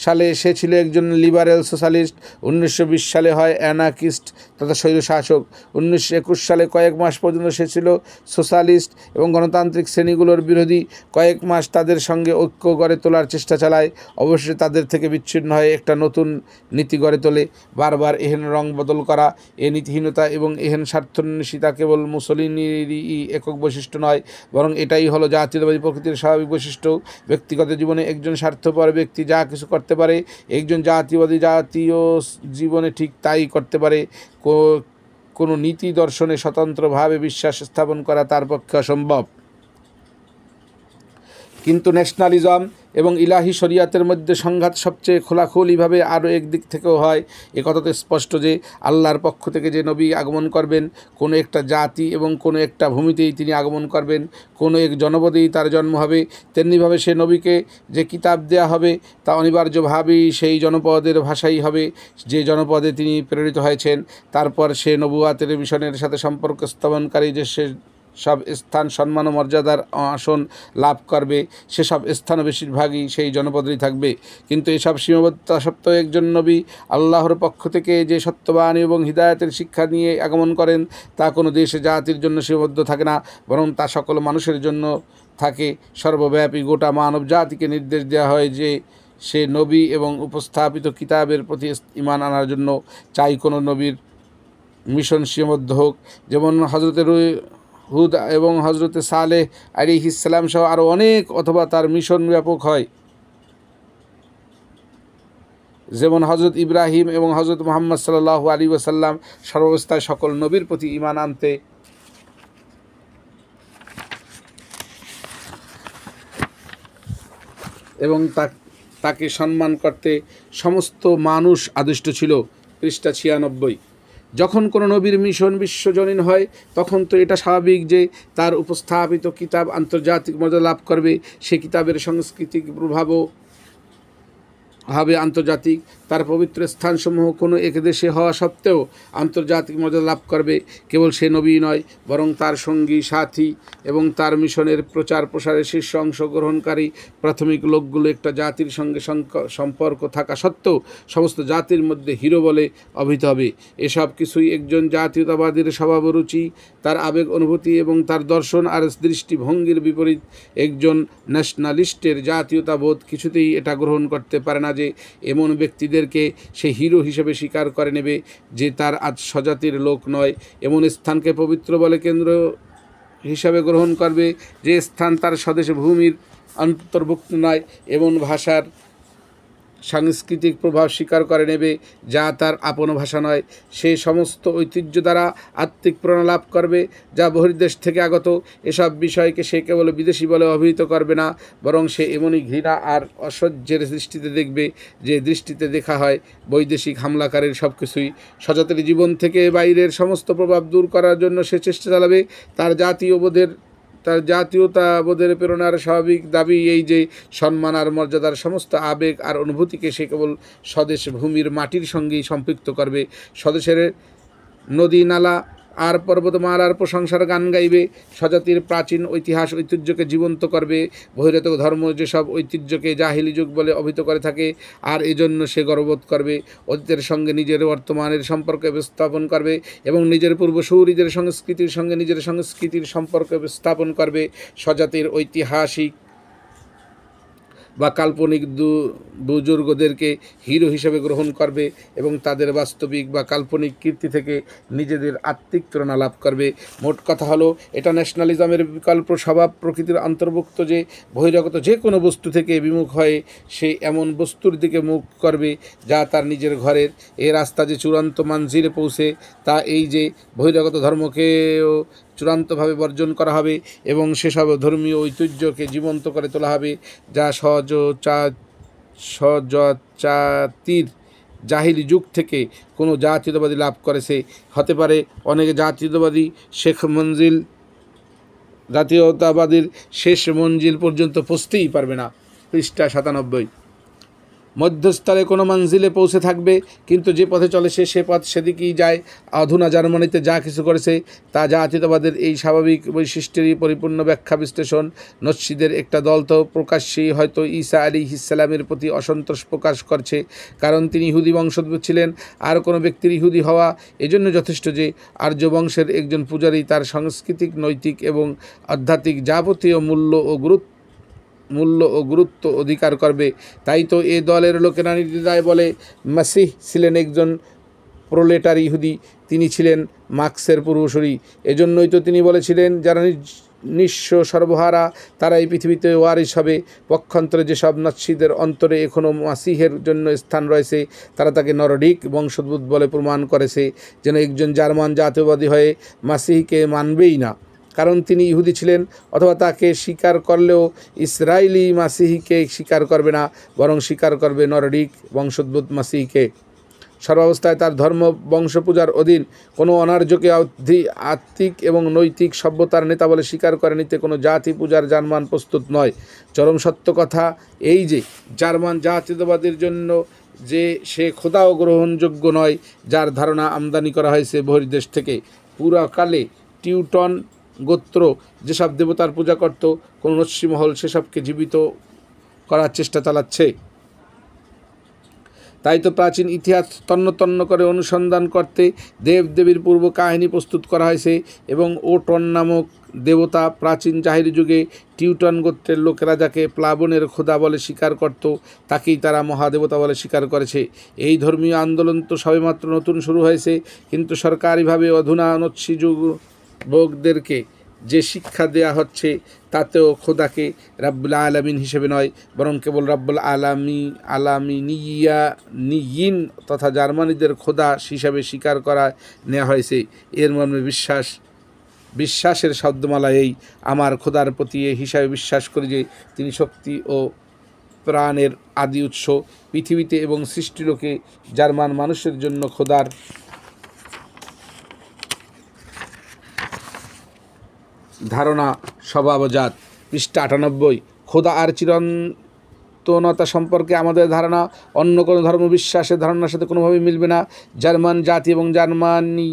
সালে সে ছিল একজন লিবারেল সোশ্যালিস্ট। 1920 সালে হয় অ্যানার্কিস্ট তথা স্বৈরশাসক। 1921 সালে কয়েক মাস পর্যন্ত সে ছিল সোশ্যালিস্ট এবং গণতান্ত্রিক শ্রেণীগুলোর বিরোধী। কয়েক মাস তাদের সঙ্গে ঐক্য গড়ে তোলার চেষ্টা চালায়। অবশেষে তাদের থেকে বিচ্ছিন্ন হয়ে একটা নতুন নীতি গড়ে তোলে। বারবার এহেন রং বদল করা, এ নীতিহীনতা এবং এহেন স্বার্থন্বেষিতা কেবল মুসোলিনিরই একক বৈশিষ্ট্য নয়, বরং এটাই হলো জাতীয়তাবাদী প্রকৃতির স্বাভাবিক বৈশিষ্ট্য। ব্যক্তিগত জীবনে একজন স্বার্থপর ব্যক্তি যা কিছু করতে পারে, একজন জাতীয়বাদী জাতীয় জীবনে ঠিক তাই করতে পারে। কোনো নীতি দর্শনে স্বতন্ত্রভাবে বিশ্বাস স্থাপন করা তার পক্ষে অসম্ভব। কিন্তু ন্যাশনালিজম এবং ইলাহি শরিয়াতের মধ্যে সংঘাত সবচেয়ে খোলাখুলিভাবে আরও একদিক থেকেও হয়। একথা তো স্পষ্ট যে আল্লাহর পক্ষ থেকে যে নবী আগমন করবেন, কোনো একটা জাতি এবং কোনো একটা ভূমিতেই তিনি আগমন করবেন, কোনো এক জনপদেই তার জন্ম হবে। তেমনিভাবে সে নবীকে যে কিতাব দেয়া হবে তা অনিবার্যভাবেই সেই জনপদের ভাষাই হবে যে জনপদে তিনি প্রেরিত হয়েছেন। তারপর সে নবুয়াতের মিশনের সাথে সম্পর্ক স্থাপনকারী যে সে সব স্থান সম্মান ও মর্যাদার আসন লাভ করবে, সেসব স্থানও বেশিরভাগই সেই জনপদেই থাকবে। কিন্তু এসব সীমাবদ্ধতা সত্ত্বেও একজন নবী আল্লাহর পক্ষ থেকে যে সত্যবাণী এবং হিদায়াতের শিক্ষা নিয়ে আগমন করেন তা কোনো দেশে জাতির জন্য সীমাবদ্ধ থাকে না, বরং তা সকল মানুষের জন্য থাকে। সর্বব্যাপী গোটা মানব জাতিকে নির্দেশ দেওয়া হয় যে সে নবী এবং উপস্থাপিত কিতাবের প্রতি ঈমান আনার জন্য। চাই কোনো নবীর মিশন সীমাবদ্ধ হোক, যেমন হজরতের হুদ এবং হজরতে সালেহ আলাইহিস সালাম সহ আরও অনেক, অথবা তার মিশন ব্যাপক হয়, যেমন হজরত ইব্রাহিম এবং হজরত মুহাম্মদ সাল্লাল্লাহু আলাইহি ওয়াসাল্লাম সর্বাবস্থায় সকল নবীর প্রতি ঈমান আনতে এবং তাকে সম্মান করতে সমস্ত মানুষ আদিষ্ট ছিল। পৃষ্ঠা 96। যখন কোনো নবীর মিশন বিশ্বজনীন হয় তখন তো এটা স্বাভাবিক যে তার উপস্থাপিত কিতাব আন্তর্জাতিক মর্যাদা লাভ করবে। সে কিতাবের সাংস্কৃতিক প্রভাবও হবে আন্তর্জাতিক। তার পবিত্র স্থানসমূহ কোনো এক দেশে হওয়া সত্ত্বেও আন্তর্জাতিক মর্যাদা লাভ করবে। কেবল সে নবী নয়, বরং তার সঙ্গী সাথী এবং তার মিশনের প্রচার প্রসারে শীর্ষ অংশগ্রহণকারী প্রাথমিক লোকগুলো একটা জাতির সঙ্গে সম্পর্ক থাকা সত্ত্বেও সমস্ত জাতির মধ্যে হিরো বলে অভিহিত হবে। এসব কিছুই একজন জাতীয়তাবাদীর স্বভাবরুচি, তার আবেগ অনুভূতি এবং তার দর্শন আর দৃষ্টিভঙ্গির বিপরীত। একজন ন্যাশনালিস্টের জাতীয়তাবোধ কিছুতেই এটা গ্রহণ করতে পারে না যে এমন ব্যক্তিদেরকে সে হিরো হিসেবে স্বীকার করে নেবে যে তার আজ স্বজাতির লোক নয়। এমন স্থানকে পবিত্র বলে কেন্দ্র হিসাবে গ্রহণ করবে যে স্থান তার স্বদেশ ভূমির অন্তর্ভুক্ত নয়। এমন ভাষার সাংস্কৃতিক প্রভাব স্বীকার করে নেবে, যা তার আপন ভাষা নয়। সে সমস্ত ঐতিহ্য দ্বারা আত্মিক প্রেরণা লাভ করবে, যা বহির্দেশ থেকে আগত। এসব বিষয়কে সে কেবল বিদেশি বলে অভিহিত করবে না, বরং সে এমনই ঘৃণা আর অসহ্যের দৃষ্টিতে দেখবে, যে দৃষ্টিতে দেখা হয় বৈদেশিক হামলাকারীর সব কিছুই। সজাতের জীবন থেকে বাইরের সমস্ত প্রভাব দূর করার জন্য সে চেষ্টা চালাবে। তার জাতীয়তাবোধের প্রেরণার স্বাভাবিক দাবি এই যে সম্মান আর মর্যাদার সমস্ত আবেগ আর অনুভূতিকে সে কেবল স্বদেশ ভূমির মাটির সঙ্গেই সম্পৃক্ত করবে। স্বদেশের নদী নালা আর পর্বতমালার প্রশংসার গান গাইবে। স্বজাতির প্রাচীন ঐতিহাস ঐতিহ্যকে জীবন্ত করবে। বহিরাগত ধর্ম যেসব ঐতিহ্যকে জাহিলি যুগ বলে অভিহিত করে থাকে, আর এজন্য সে গর্ববোধ করবে। অতীতের সঙ্গে নিজের বর্তমানের সম্পর্ক স্থাপন করবে এবং নিজের পূর্বসূরীদের সংস্কৃতির সঙ্গে নিজের সংস্কৃতির সম্পর্ক স্থাপন করবে। স্বজাতির ঐতিহাসিক বা কাল্পনিক বুজুর্গদেরকে হিরো হিসেবে গ্রহণ করবে এবং তাদের বাস্তবিক বা কাল্পনিক কীর্তি থেকে নিজেদের আত্মিক প্রেরণা লাভ করবে। মোট কথা হলো, এটা ন্যাশনালিজমের বিকল্প স্বভাব প্রকৃতির অন্তর্ভুক্ত যে বহিরাগত যে কোনো বস্তু থেকে বিমুখ হয়ে সে এমন বস্তুর দিকে মুখ করবে যা তার নিজের ঘরের। এ রাস্তা যে চূড়ান্ত মানজিলে পৌঁছে, তা এই যে বহিরাগত ধর্মকেও চূড়ান্তভাবে বর্জন করা হবে এবং সেসব ধর্মীয় ঐতিহ্যকে জীবন্ত করে তোলা হবে, যা সহজাতির জাহিলি যুগ থেকে কোনো জাতীয়তাবাদী লাভ করেছে। হতে পারে অনেক জাতীয়তাবাদী জাতীয়তাবাদীর শেষ মঞ্জিল পর্যন্ত পৌঁছতেই পারবে না। পৃষ্ঠা 97। মধ্যস্থলে কোনো মঞ্জিলে পৌঁছে থাকবে, কিন্তু যে পথে চলে সে পথ সেদিকেই যায়। অধুনা জার্মানিতে যা কিছু করেছে তা জাতীয়তাবাদের এই স্বাভাবিক বৈশিষ্ট্যেরই পরিপূর্ণ ব্যাখ্যা বিশ্লেষণ। নস্যিদের একটা দল তো প্রকাশ্যেই হয়তো ঈসা আলাইহিসসালামের প্রতি অসন্তোষ প্রকাশ করছে, কারণ তিনি ইহুদি বংশোদ্ভূত ছিলেন। আর কোনো ব্যক্তির ইহুদি হওয়া এজন্য যথেষ্ট যে আর্য বংশের একজন পূজারী তার সাংস্কৃতিক, নৈতিক এবং আধ্যাত্মিক যাবতীয় মূল্য ও গুরুত্ব অধিকার করবে। তাই তো এ দলের লোকেরা নির্দ্বিধায় বলে, মাসিহ ছিলেন একজন প্রোলেটার ইহুদি, তিনি ছিলেন মার্ক্সের পূর্বসূরি। এজন্যই তো তিনি বলেছিলেন, যারা নিঃস্ব সর্বহারা তারা এই পৃথিবীতে ওয়ারিশ হবে। পক্ষান্তরে যেসব নাৎসিদের অন্তরে এখনও মাসিহের জন্য স্থান রয়েছে, তারা তাকে নরডিক বংশোদ্ভূত বলে প্রমাণ করেছে, যেন একজন জার্মান জাতীয়বাদী হয়ে মাসিহকে মানবেই না, কারণ তিনি ইহুদি ছিলেন, অথবা তাকে স্বীকার করলেও ইসরায়েলি মাসিহিকে স্বীকার করবে না, বরং স্বীকার করবে নরডিক বংশোদ্ভূত মাসিহিকে। সর্বাবস্থায় তার ধর্ম বংশপূজার অধীন। কোনো অনার্যকে আত্মিক এবং নৈতিক সভ্যতার নেতা বলে স্বীকার করে নিতে কোনো জাতি পূজার জার্মান প্রস্তুত নয়। চরম সত্য কথা এই যে জার্মান জাতীয়তাবাদের জন্য যে সে খোদাও গ্রহণযোগ্য নয়, যার ধারণা আমদানি করা হয়েছে বহির্দেশ থেকে। পুরাকালে টিউটন গোত্র যেসব দেবতার পূজা করত, কোন নস্যিমহল সেসবকে জীবিত করার চেষ্টা চালাচ্ছে। তাই তো প্রাচীন ইতিহাস তন্ন করে অনুসন্ধান করতে দেবদেবীর পূর্ব কাহিনী প্রস্তুত করা হয়েছে এবং ওটন নামক দেবতা প্রাচীন জাহিরি যুগে টিউটন গোত্রের লোকেরা যাকে প্লাবনের খোদা বলে স্বীকার করত, তাকেই তারা মহাদেবতা বলে স্বীকার করেছে। এই ধর্মীয় আন্দোলন তো সবেমাত্র নতুন শুরু হয়েছে, কিন্তু সরকারিভাবে অধুনা নৎসি যুবকদেরকে যে শিক্ষা দেয়া হচ্ছে তাতেও খোদাকে রাব্বুল আলামিন হিসেবে নয়, বরং কেবল রাব্বুল আলামিন তথা জার্মানিদের খোদা হিসাবে স্বীকার করা নেওয়া হয়েছে। এর মর্মে বিশ্বাসের শব্দমালা এই, আমার খোদার প্রতি এ হিসাবে বিশ্বাস করি যে তিনি শক্তি ও প্রাণের আদি উৎস। পৃথিবীতে এবং সৃষ্টিলোকে জার্মান মানুষের জন্য খোদার ধারণা স্বভাবজাত। পৃষ্ঠা 98। খোদা আর চিরন্তনতা সম্পর্কে আমাদের ধারণা অন্য কোনো ধর্মবিশ্বাসের ধারণার সাথে কোনোভাবেই মিলবে না। জার্মান জাতি এবং জার্মানি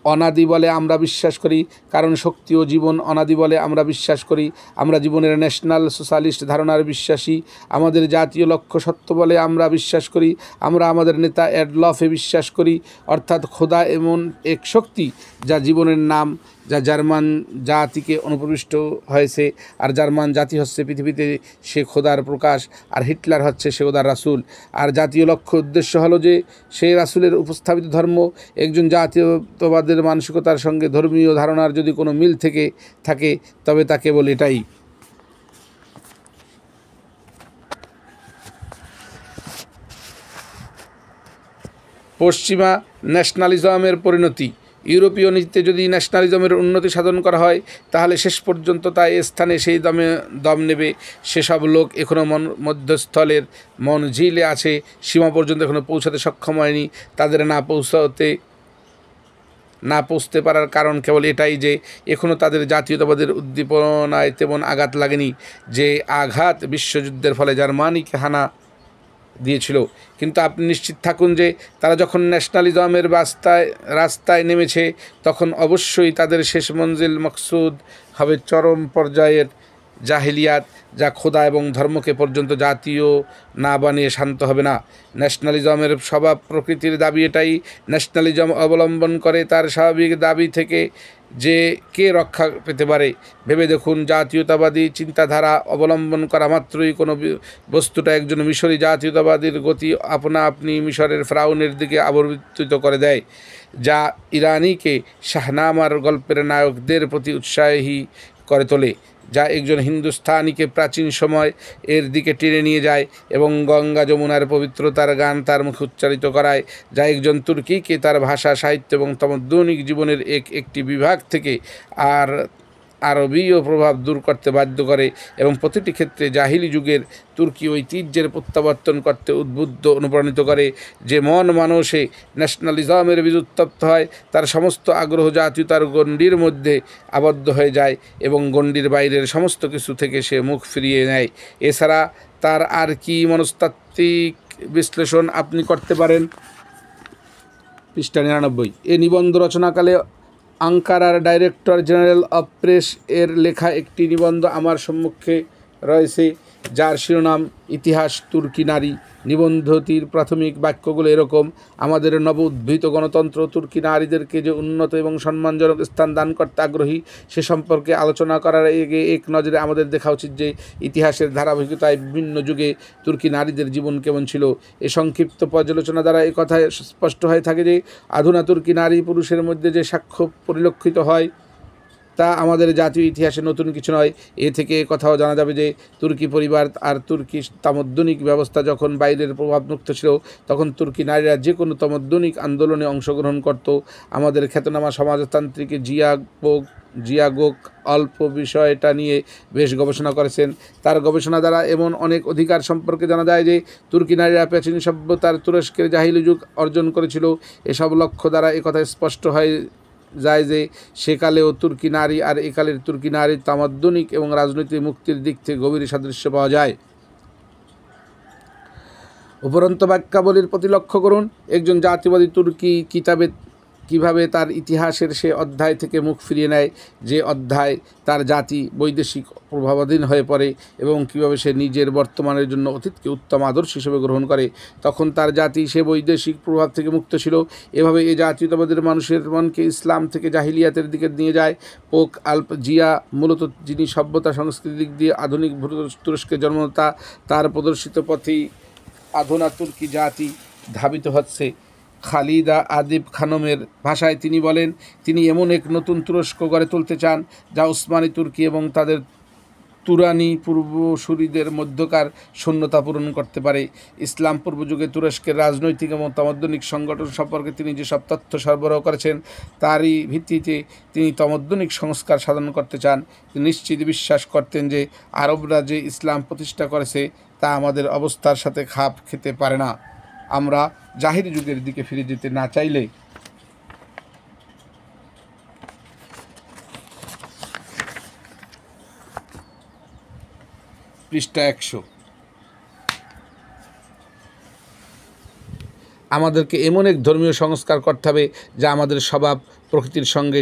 অনাদি বলে আমরা বিশ্বাস করি, কারণ শক্তি ও জীবন অনাদি বলে আমরা বিশ্বাস করি। আমরা জীবনের ন্যাশনাল সোশ্যালিস্ট ধারণার বিশ্বাসী। আমাদের জাতীয় লক্ষ্য সত্য বলে আমরা বিশ্বাস করি। আমরা আমাদের নেতা অ্যাডলফে বিশ্বাস করি, অর্থাৎ খোদা এমন এক শক্তি যা জীবনের নাম, যা জার্মান জাতিকে অনুপ্রবিষ্ট হয়েছে। আর জার্মান জাতি হচ্ছে পৃথিবীতে সে খোদার প্রকাশ, আর হিটলার হচ্ছে সে খোদার রাসূল। আর জাতীয় লক্ষ্য উদ্দেশ্য হলো যে সেই রাসূলের উপস্থাপিত ধর্ম। একজন জাতীয়তাবাদের মানসিকতার সঙ্গে ধর্মীয় ধারণার যদি কোনো মিল থাকে তবে তা কেবল এটাই। পশ্চিমা ন্যাশনালিজমের পরিণতি। ইউরোপীয় নীতিতে যদি ন্যাশনালিজমের উন্নতি সাধন করা হয় তাহলে শেষ পর্যন্ত তা এ স্থানে সেই দম নেবে। সেসব লোক এখনও মধ্যস্থলের মনঝিলে আছে, সীমা পর্যন্ত এখনও পৌঁছাতে সক্ষম হয়নি। তাদের না পৌঁছতে পারার কারণ কেবল এটাই যে এখনও তাদের জাতীয়তাবাদের উদ্দীপনায় তেমন আঘাত লাগেনি, যে আঘাত বিশ্বযুদ্ধের ফলে জার্মানিকে হানা দিয়েছিল। কিন্তু আপনি নিশ্চিত থাকুন যে তারা যখন ন্যাশনালিজমের রাস্তায় নেমেছে তখন অবশ্যই তাদের শেষ মঞ্জিল মকসুদ হবে চরম পর্যায়ের জাহিলিয়াত, যা খোদা এবং ধর্মকে পর্যন্ত জাতীয় না বানিয়ে শান্ত হবে না। ন্যাশনালিজমের স্বভাব প্রকৃতির দাবি এটাই। ন্যাশনালিজম অবলম্বন করে তার স্বাভাবিক দাবি থেকে যে কে রক্ষা পেতে পারে। ভেবে দেখুন, জাতীয়তাবাদী চিন্তাধারা অবলম্বন করা মাত্রই কোনো বস্তুটা একজন মিশরী জাতীয়তাবাদীর গতি আপনা আপনি মিশরের ফ্রাউনের দিকে আবর্তিত করে দেয়, যা ইরানিকে শাহনামার গল্পের নায়কদের প্রতি উৎসাহী করে তোলে, যা একজন হিন্দুস্তানিকে প্রাচীন সময় এর দিকে টেনে নিয়ে যায় এবং গঙ্গা যমুনার পবিত্রতার গান তার মুখে উচ্চারিত করায়, যা একজন তুর্কিকে তার ভাষা, সাহিত্য এবং তমদ্দনিক জীবনের একটি বিভাগ থেকে আরবীয় প্রভাব দূর করতে বাধ্য করে এবং প্রতিটি ক্ষেত্রে জাহিলি যুগের তুর্কি ঐতিহ্যের প্রত্যাবর্তন করতে অনুপ্রাণিত করে। যে মানুষে ন্যাশনালিজমের বিদ্যুৎতপ্ত হয় তার সমস্ত আগ্রহ জাতীয়তার গণ্ডির মধ্যে আবদ্ধ হয়ে যায় এবং গণ্ডির বাইরের সমস্ত কিছু থেকে সে মুখ ফিরিয়ে নেয়। এছাড়া তার আর কি মনস্তাত্ত্বিক বিশ্লেষণ আপনি করতে পারেন? পৃষ্ঠা 99। এ নিবন্ধ রচনাকালে আঙ্কারার ডাইরেক্টর জেনারেল অফ প্রেস এর লেখা একটি নিবন্ধ আমার সম্মুখে রয়েছে, যার শিরোনাম ইতিহাস তুর্কি নারী। নিবন্ধটির প্রাথমিক বাক্যগুলো এরকম: আমাদের নব উদ্ভূত গণতন্ত্র তুর্কি নারীদেরকে যে উন্নত এবং সম্মানজনক স্থান দান করতে আগ্রহী সে সম্পর্কে আলোচনা করার আগে এক নজরে আমাদের দেখা উচিত যে ইতিহাসের ধারাবাহিকতায় বিভিন্ন যুগে তুর্কি নারীদের জীবন কেমন ছিল। এই সংক্ষিপ্ত পর্যালোচনা দ্বারা এই কথা স্পষ্ট হয়ে থাকে যে আধুনা তুর্কি নারী পুরুষের মধ্যে যে সাক্ষ্য পরিলক্ষিত হয় তা আমাদের জাতীয় ইতিহাসে নতুন কিছু নয়। এ থেকে কথাও জানা যাবে যে তুর্কি পরিবার আর তুর্কি তামদ্দনিক ব্যবস্থা যখন বাইরের প্রভাবমুক্ত ছিল তখন তুর্কি নারীরা যে কোনো তামদ্দনিক আন্দোলনে অংশগ্রহণ করত। আমাদের খ্যাতনামা সমাজতান্ত্রিক জিয়াগোক অল্প বিষয়টা নিয়ে বেশ গবেষণা করেছেন। তার গবেষণা দ্বারা এমন অনেক অধিকার সম্পর্কে জানা যায় যে তুর্কি নারীরা প্রাচীন সভ্যতার তুরস্কের জাহিলি যুগ অর্জন করেছিল। এসব লক্ষ্য দ্বারা একথা স্পষ্ট হয় যায় যে সেকালেও তুর্কি নারী আর একালের তুর্কি নারীর তামাদ্দনিক এবং রাজনৈতিক মুক্তির দিক থেকে গভীর সাদৃশ্য পাওয়া যায়। উপরন্ত বাক্যাবলীর প্রতি লক্ষ্য করুন। একজন জাতীয়বাদী তুর্কি কিভাবে তার ইতিহাসের সে অধ্যায় থেকে মুখ ফিরিয়ে নেয় যে অধ্যায় তার জাতি বৈদেশিক প্রভাবাধীন হয়ে পড়ে এবং কিভাবে সে নিজের বর্তমানের জন্য অতীতকে উত্তম আদর্শ হিসেবে গ্রহণ করে। তখন তার জাতি সে বৈদেশিক প্রভাব থেকে মুক্ত ছিল। এভাবে এই জাতীয়তাবাদের মানুষের মনকে ইসলাম থেকে জাহিলিয়াতের দিকে নিয়ে যায়। পোক আল্প জিয়া মূলত যিনি সভ্যতা সংস্কৃতির দিক দিয়ে আধুনিক তুরস্কের জন্মদাতা, তার প্রদর্শিত পথেই আধুনা তুর্কি জাতি ধাবিত হচ্ছে। খালিদা আদিব খানমের ভাষায় তিনি বলেন, তিনি এমন এক নতুন তুরস্ক গড়ে তুলতে চান যা উসমানী তুর্কি এবং তাদের তুরানি পূর্বসূরিদের মধ্যকার শূন্যতা পূরণ করতে পারে। ইসলাম পূর্বযুগে তুরস্কের রাজনৈতিক এবং তামদ্দনিক সংগঠন সম্পর্কে তিনি যেসব তথ্য সরবরাহ করেছেন তারই ভিত্তিতে তিনি তামদ্দনিক সংস্কার সাধন করতে চান। তিনি নিশ্চিত বিশ্বাস করতেন যে আরবরা যে ইসলাম প্রতিষ্ঠা করেছে তা আমাদের অবস্থার সাথে খাপ খেতে পারে না। আমরা জাহিরি যুগের দিকে ফিরে যেতে না চাইলে পৃষ্ঠা 100। আমাদেরকে এমন এক ধর্মীয় সংস্কার করতে হবে যা আমাদের স্বভাব প্রকৃতির সঙ্গে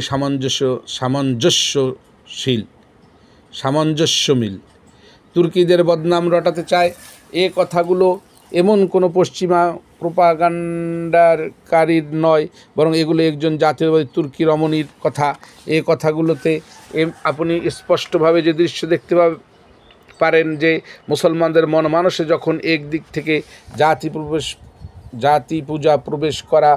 সামঞ্জস্যমিল। তুর্কিদের বদনাম রটাতে চায় এ কথাগুলো এমন কোনো পশ্চিমা প্রোপাগান্ডাকারীর নয়, বরং এগুলো একজন জাতীয়তাবাদী তুর্কি রমণীর কথা। এই কথাগুলোতে আপনি স্পষ্টভাবে যে দৃশ্য দেখতে পারেন যে মুসলমানদের মানুষে যখন একদিক থেকে জাতি পূজা প্রবেশ করা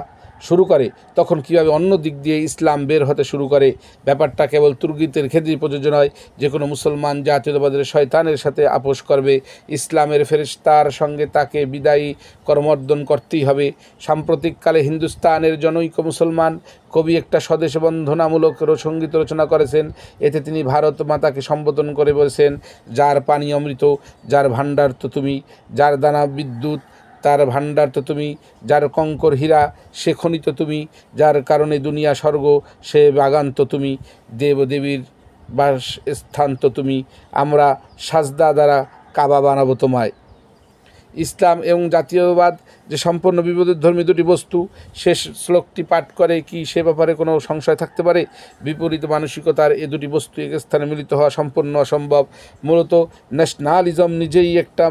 শুরু করে তখন কীভাবে অন্য দিক দিয়ে ইসলাম বের হতে শুরু করে। ব্যাপারটা কেবল তুর্গিতের ক্ষেত্রেই প্রযোজ্য নয়, যে কোনো মুসলমান জাতীয়তাবাদের শয়তানের সাথে আপোষ করবে, ইসলামের ফেরেশতার সঙ্গে তাকে বিদায়ী করমর্দন করতেই হবে। সাম্প্রতিককালে হিন্দুস্তানের জনৈক মুসলমান কবি একটা স্বদেশ বন্ধনামূলক সঙ্গীত রচনা করেছেন। এতে তিনি ভারত মাতাকে সম্বোধন করে বলেছেন, যার পানি অমৃত, যার ভাণ্ডার তো তুমি, যার দানা বিদ্যুৎ তার ভাণ্ডার তো তুমি, যার কঙ্কর হীরা সে খনি তো তুমি, যার কারণে দুনিয়া স্বর্গ সে বাগান তো তুমি, দেবদেবীর বাসস্থান তো তুমি, আমরা সাজদা দ্বারা কাবা বানাবো তোমায়। ইসলাম এবং জাতীয়বাদ যে সম্পূর্ণ বিপরীতধর্মী দুটি বস্তু, শেষ শ্লোকটি পাঠ করে কি সে ব্যাপারে কোনো সংশয় থাকতে পারে? বিপরীত মানসিকতার এ দুটি বস্তু এক স্থানে মিলিত হওয়া সম্পূর্ণ অসম্ভব। মূলত ন্যাশনালিজম নিজেই একটা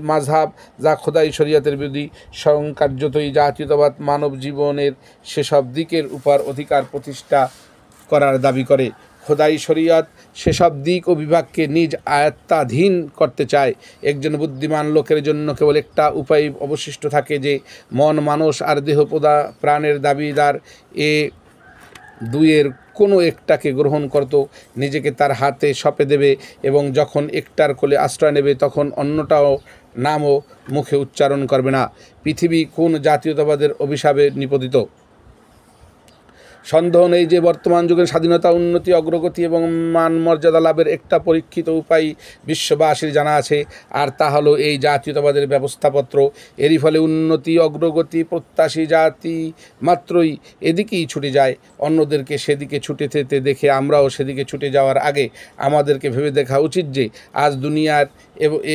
মাযহাব যা খোদাই শরিয়তের বিরোধী, স্বয়ং কার্যতই জাতীয়তাবাদ মানব জীবনের সেসব দিকের উপর অধিকার প্রতিষ্ঠা করার দাবি করে। খোদাই শরিয়ত সেসব দিক ও বিভাগকে নিজ আয়ত্তাধীন করতে চায়। একজন বুদ্ধিমান লোকের জন্য কেবল একটা উপায় অবশিষ্ট থাকে, যে মন, মানস আর দেহ প্রাণের দাবিদার এ দুইয়ের কোনো একটাকে গ্রহণ করত, নিজেকে তার হাতে সঁপে দেবে এবং যখন একটার কোলে আশ্রয় নেবে তখন অন্যটাও নামও মুখে উচ্চারণ করবে না। পৃথিবী কোন জাতীয়তাবাদের অভিশাপে নিপতিত? সন্দেহ নেই যে বর্তমান যুগের স্বাধীনতা, উন্নতি, অগ্রগতি এবং মান মর্যাদা লাভের একটা পরীক্ষিত উপায় বিশ্ববাসীর জানা আছে, আর তা হলো এই জাতীয়তাবাদের ব্যবস্থাপত্র। এরই ফলে উন্নতি, অগ্রগতি প্রত্যাশী জাতি মাত্রই এদিকেই ছুটে যায়। অন্যদেরকে সেদিকে ছুটে যেতে দেখে আমরাও সেদিকে ছুটে যাওয়ার আগে আমাদেরকে ভেবে দেখা উচিত যে আজ দুনিয়ার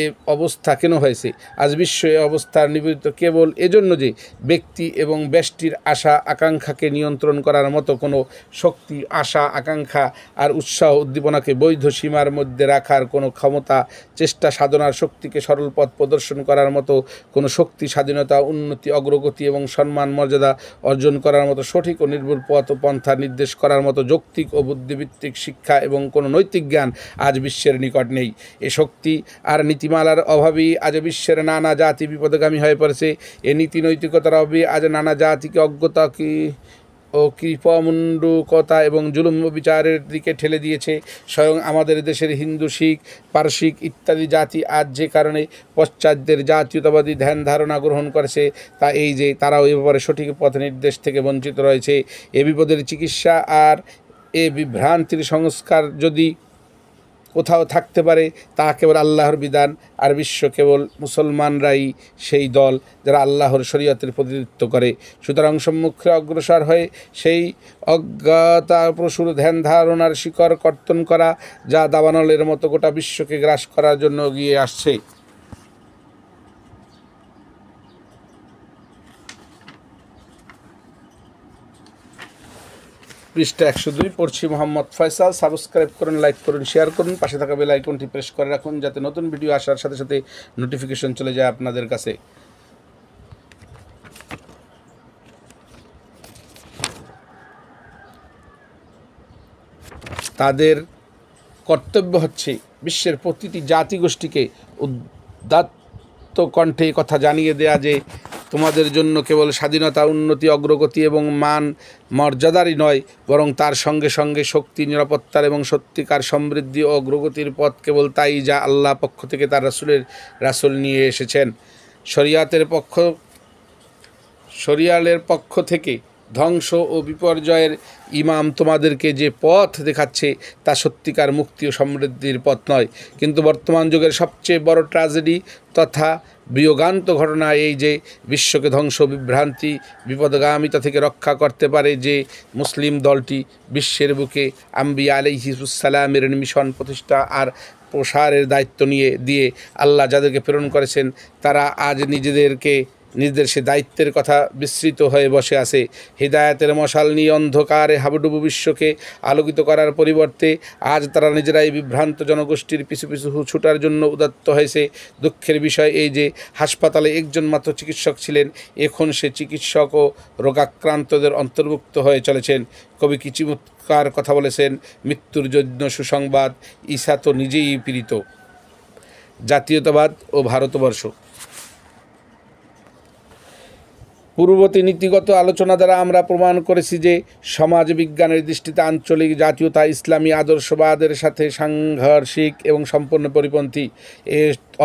এ অবস্থা কেন হয়েছে। আজ বিশ্ব এ অবস্থার নিবেদিত কেবল এজন্য যে ব্যক্তি এবং ব্যষ্টির আশা আকাঙ্ক্ষাকে নিয়ন্ত্রণ করার মতো কোনো শক্তি, আশা আকাঙ্ক্ষা আর উৎসাহ উদ্দীপনাকে বৈধ সীমার মধ্যে রাখার কোনো ক্ষমতা, চেষ্টা সাধনার শক্তিকে সরল পথ প্রদর্শন করার মতো কোনো শক্তি, স্বাধীনতা, উন্নতি, অগ্রগতি এবং সম্মান মর্যাদা অর্জন করার মতো সঠিক ও নির্ভুল পথ ও পন্থা নির্দেশ করার মতো যৌক্তিক ও বুদ্ধিভিত্তিক শিক্ষা এবং কোনো নৈতিক জ্ঞান আজ বিশ্বের নিকট নেই। এ শক্তি আর নীতিমালার অভাবেই আজ বিশ্বের নানা জাতি বিপদগামী হয়ে পড়েছে। এ নীতি নৈতিকতার অভাবে আজ নানা জাতিকে অজ্ঞতা ও কৃপমুণ্ডকতা এবং জুলুম বিচারের দিকে ঠেলে দিয়েছে। স্বয়ং আমাদের দেশের হিন্দু, শিখ, পারসিক ইত্যাদি জাতি আজ যে কারণে পশ্চাৎদের জাতীয়তাবাদী ধ্যান ধারণা গ্রহণ করেছে, তা এই যে তারাও এ ব্যাপারে সঠিক পথ নির্দেশ থেকে বঞ্চিত রয়েছে। এ বিপদের চিকিৎসা আর এ বিভ্রান্তির সংস্কার যদি কোথাও থাকতে পারে, তা কেবল আল্লাহর বিধান, আর বিশ্ব কেবল মুসলমানরাই সেই দল যারা আল্লাহর শরীয়তের প্রতিনিধিত্ব করে। সুতরাং সম্মুখে অগ্রসর হয়ে সেই অজ্ঞতাপ্রসূর ধ্যান ধারণার শিকড় কর্তন করা, যা দাবানলের মতো গোটা বিশ্বকে গ্রাস করার জন্য এগিয়ে আসছে। পৃষ্ঠা 102 পড়ছি। মোহাম্মদ ফয়সাল। সাবস্ক্রাইব করুন, লাইক করুন, শেয়ার করুন, পাশে থাকা বেল আইকনটি প্রেস করে রাখুন যাতে নতুন ভিডিও আসার সাথে সাথে নোটিফিকেশন চলে যায় আপনাদের কাছে। তাদের কর্তব্য হচ্ছে বিশ্বের প্রতিটি জাতিগোষ্ঠীকে উদাত্ত কণ্ঠে কথা জানিয়ে দেয়া যে তোমাদের জন্য কেবল স্বাধীনতা, উন্নতি, অগ্রগতি এবং মান মর্যাদারই নয়, বরং তার সঙ্গে সঙ্গে শক্তি, নিরাপত্তার এবং সত্যিকার সমৃদ্ধি ও অগ্রগতির পথ কেবল তাই যা আল্লাহ পক্ষ থেকে তার রাসূল নিয়ে এসেছেন। শরিয়ালের পক্ষ থেকে ধ্বংস ও বিপর্যয়ের ইমাম তোমাদেরকে যে পথ দেখাচ্ছে তা সত্যিকার মুক্তি ও সমৃদ্ধির পথ নয়। কিন্তু বর্তমান যুগের সবচেয়ে বড় ট্র্যাজেডি তথা বিয়োগান্ত ঘটনা এই যে বিশ্বকে ধ্বংস, বিভ্রান্তি, বিপদগামিতা থেকে রক্ষা করতে পারে যে মুসলিম দলটি বিশ্বের বুকে আম্বিয়া আলাইহিসসালামের মিশন প্রতিষ্ঠা আর প্রসারের দায়িত্ব দিয়ে আল্লাহ যাদেরকে প্রেরণ করেছেন, তারা আজ নিজেদের সে দায়িত্বের কথা বিস্মৃত হয়ে বসে আছে। হিদায়াতের মশাল নিয়ে অন্ধকারে হাবুডুবু বিশ্বকে আলোকিত করার পরিবর্তে আজ তারা নিজেরাই বিভ্রান্ত জনগোষ্ঠীর পিছু পিছু ছুটার জন্য উদ্যত হয়েছে। দুঃখের বিষয় এই যে হাসপাতালে একজন মাত্র চিকিৎসক ছিলেন, এখন সে চিকিৎসক ও রোগাক্রান্তদের অন্তর্ভুক্ত হয়ে চলেছেন। কবি কি চমৎকার কথা বলেছেন, মৃত্যুর জন্য সুসংবাদ, ঈসা তো নিজেই পীড়িত। জাতীয়তাবাদ ও ভারতবর্ষ। পূর্ববর্তী নীতিগত আলোচনা দ্বারা আমরা প্রমাণ করেছি যে সমাজ বিজ্ঞানের দৃষ্টিতে আঞ্চলিক জাতীয়তা ইসলামী আদর্শবাদের সাথে সাংঘর্ষিক এবং সম্পূর্ণ পরিপন্থী।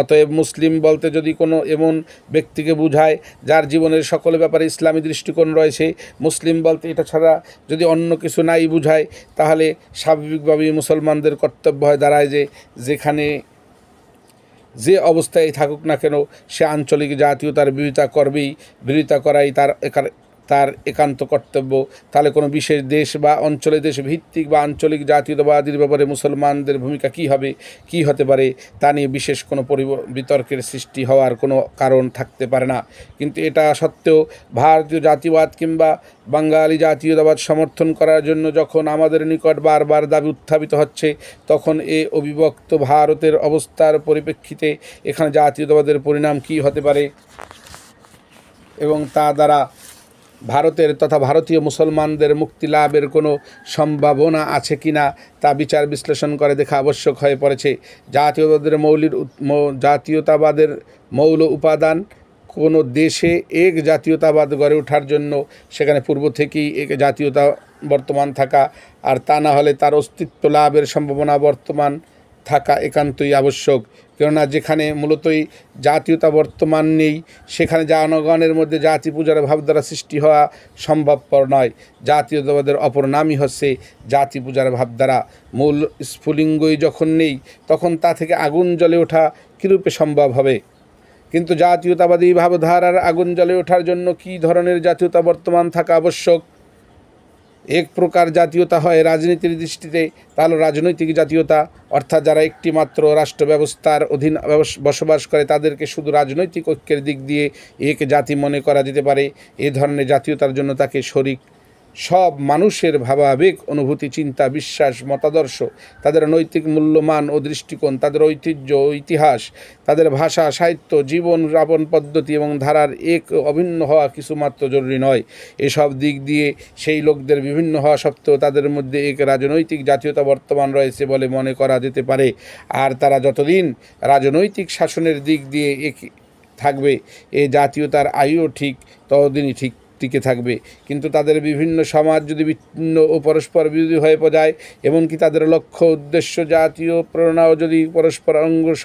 অতএব মুসলিম বলতে যদি কোনো এমন ব্যক্তিকে বোঝায় যার জীবনের সকল ব্যাপারে ইসলামী দৃষ্টিকোণ রয়েছে, মুসলিম বলতে এটা ছাড়া যদি অন্য কিছু নাই বোঝায়, তাহলে স্বাভাবিকভাবেই মুসলমানদের কর্তব্য হয়ে দাঁড়ায় যে যেখানে যে অবস্থায় থাকুক না কেন সে আঞ্চলিক জাতীয়তার বিরোধিতা করাই তার একান্ত কর্তব্য। তাহলে কোনো বিশেষ দেশ বা অঞ্চলের দেশ ভিত্তিক বা আঞ্চলিক জাতীয়তাবাদীর ব্যাপারে মুসলমানদের ভূমিকা কী হতে পারে তা নিয়ে বিশেষ কোনো বিতর্কের সৃষ্টি হওয়ার কোনো কারণ থাকতে পারে না। কিন্তু এটা সত্ত্বেও ভারতীয় জাতীয়বাদ কিংবা বাঙালি জাতীয়তাবাদ সমর্থন করার জন্য যখন আমাদের নিকট বারবার দাবি উত্থাপিত হচ্ছে, তখন এ অবিভক্ত ভারতের অবস্থার পরিপ্রেক্ষিতে এখানে জাতীয়তাবাদের পরিণাম কী হতে পারে এবং তা দ্বারা ভারতের তথা ভারতীয় মুসলমানদের মুক্তি লাভের কোনো সম্ভাবনা আছে কি না তা বিচার বিশ্লেষণ করে দেখা আবশ্যক হয়ে পড়েছে। জাতীয়তাবাদের মৌল উপাদান কোনো দেশে এক জাতীয়তাবাদ গড়ে ওঠার জন্য সেখানে পূর্ব থেকেই এক জাতীয়তা বর্তমান থাকা, আর তা না হলে তার অস্তিত্ব লাভের সম্ভাবনা বর্তমান থাকা একান্তই আবশ্যক। কেননা যেখানে মূলতই জাতীয়তা বর্তমান নেই, সেখানে জনগণের মধ্যে জাতি পূজার ভাবধারা সৃষ্টি হওয়া সম্ভবপর নয়। জাতীয়তাবাদের অপর নামই হচ্ছে জাতি পূজার ভাবধারা। মূল স্ফুলিঙ্গই যখন নেই, তখন তা থেকে আগুন জ্বলে ওঠা কীরূপে সম্ভব হবে? কিন্তু জাতীয়তাবাদী ভাবধারার আগুন জ্বলে ওঠার জন্য কী ধরনের জাতীয়তা বর্তমান থাকা আবশ্যক? এক প্রকার জাতীয়তা হয় রাজনীতির দৃষ্টিতে, তাহলে রাজনৈতিক জাতীয়তা, অর্থাৎ যারা একটি মাত্র রাষ্ট্র ব্যবস্থার অধীন বসবাস করে তাদেরকে শুধু রাজনৈতিক ঐক্যের দিক দিয়ে এক জাতি মনে করা যেতে পারে। এ ধরনের জাতীয়তার জন্য তাকে শরিক সব মানুষের ভাবাবেগ, অনুভূতি, চিন্তা, বিশ্বাস, মতাদর্শ, তাদের নৈতিক মূল্যমান ও দৃষ্টিকোণ, তাদের ঐতিহ্য ও ইতিহাস, তাদের ভাষা, সাহিত্য, জীবন যাপন পদ্ধতি এবং ধারার এক অভিন্ন হওয়া কিছুমাত্র জরুরি নয়। এসব দিক দিয়ে সেই লোকদের বিভিন্ন হওয়া সত্ত্বেও তাদের মধ্যে এক রাজনৈতিক জাতীয়তা বর্তমান রয়েছে বলে মনে করা যেতে পারে। আর তারা যতদিন রাজনৈতিক শাসনের দিক দিয়ে এক থাকবে, এ জাতীয়তার আয়ুও ঠিক ততদিনই টিকে থাকবে। কিন্তু তাদের বিভিন্ন সমাজ যদি বিচ্ছিন্ন ও পরস্পর বিরোধী হয়ে যায়, এমনকি তাদের লক্ষ্য, উদ্দেশ্য, জাতীয় প্রেরণাও যদি পরস্পর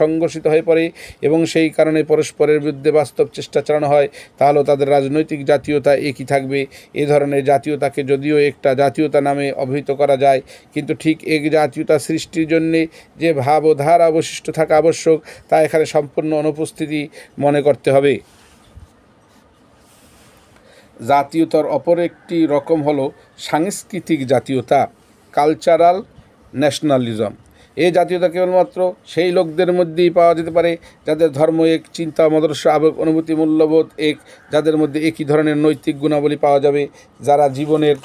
সংঘর্ষিত হয়ে পড়ে এবং সেই কারণে পরস্পরের বিরুদ্ধে বাস্তব চেষ্টা চালানো হয়, তাহলেও তাদের রাজনৈতিক জাতীয়তা একই থাকবে। এ ধরনের জাতীয়তাকে যদিও একটা জাতীয়তা নামে অভিহিত করা যায়, কিন্তু ঠিক এক জাতীয়তা সৃষ্টির জন্যে যে ভাব ও ধারা অবশিষ্ট থাকা আবশ্যক তা এখানে সম্পূর্ণ অনুপস্থিতি মনে করতে হবে। জাতীয়তার অপর একটি রকম হলো সাংস্কৃতিক জাতীয়তা, কালচারাল ন্যাশনালিজম। এই জাতীয়তা কেবলমাত্র সেই লোকদের মধ্যেই পাওয়া যেতে পারে যাদের ধর্ম এক, চিন্তা, মতাদর্শ, আবেগ, অনুভূতি, মূল্যবোধ এক, যাদের মধ্যে একই ধরনের নৈতিক গুণাবলী পাওয়া যাবে, যারা জীবনের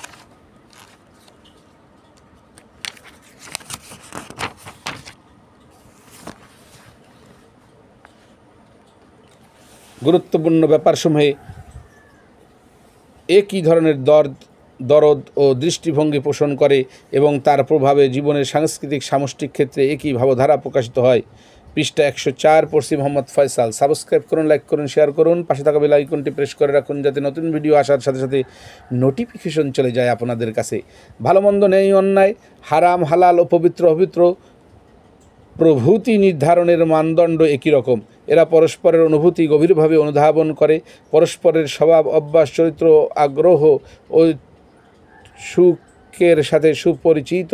গুরুত্বপূর্ণ ব্যাপারসমূহে একই ধরনের দরদ ও দৃষ্টিভঙ্গি পোষণ করে এবং তার প্রভাবে জীবনের সাংস্কৃতিক সামষ্টিক ক্ষেত্রে একই ভাবধারা প্রকাশিত হয়। পৃষ্ঠা 104 পড়ছি মোহাম্মদ ফয়সাল। সাবস্ক্রাইব করুন, লাইক করুন, শেয়ার করুন, পাশে থাকা বেল আইকনটি প্রেস করে রাখুন যাতে নতুন ভিডিও আসার সাথে সাথে নোটিফিকেশন চলে যায় আপনাদের কাছে। ভালো মন্দ, ন্যায় অন্যায়, হারাম হালাল ও পবিত্র অপবিত্র প্রভূতি নির্ধারণের মানদণ্ড একই রকম। এরা পরস্পরের অনুভূতি গভীরভাবে অনুধাবন করে, পরস্পরের স্বভাব, অভ্যাস, চরিত্র, আগ্রহ ও সুখের সাথে সুপরিচিত।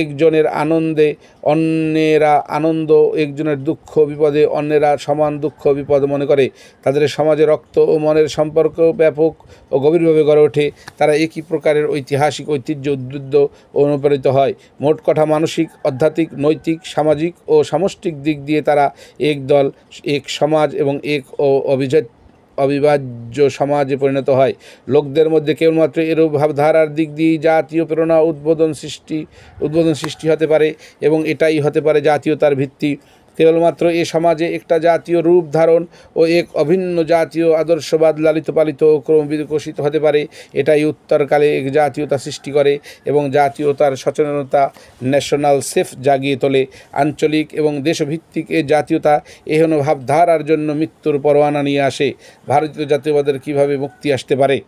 একজনের আনন্দে অন্যেরা আনন্দ, একজনের দুঃখ বিপদে অন্যেরা সমান দুঃখ বিপদ মনে করে। তাদের সমাজে রক্ত ও মনের সম্পর্ক ব্যাপক ও গভীরভাবে গড়ে ওঠে। তারা একই প্রকারের ঐতিহাসিক ঐতিহ্য উদ্বুদ্ধ ও অনুপ্রাণিত হয়। মোট কথা মানসিক, আধ্যাত্মিক, নৈতিক, সামাজিক ও সামষ্টিক দিক দিয়ে তারা এক দল, এক সমাজ এবং এক অবিভাজ্য সমাজে পরিণত হয়। লোকদের মধ্যে কেবলমাত্র এরূপ ভাবধারার দিক দিয়ে জাতীয় প্রেরণা উদ্বোধন সৃষ্টি হতে পারে এবং এটাই হতে পারে জাতীয়তার ভিত্তি। কেবলমাত্র এ সমাজে একটা জাতীয় রূপ ধারণ ও এক অভিন্ন জাতীয় আদর্শবাদ লালিত পালিত ও ক্রমবিকশিত হতে পারে। এটাই উত্তরকালে এক জাতীয়তা সৃষ্টি করে এবং জাতীয়তার সচেতনতা ন্যাশনাল সেফ জাগিয়ে তোলে। আঞ্চলিক এবং দেশভিত্তিক এ জাতীয়তা এহেন ভাবধারার জন্য মৃত্যুর পরোয়ানা নিয়ে আসে। ভারতীয় জাতীয়বাদের কীভাবে মুক্তি আসতে পারে?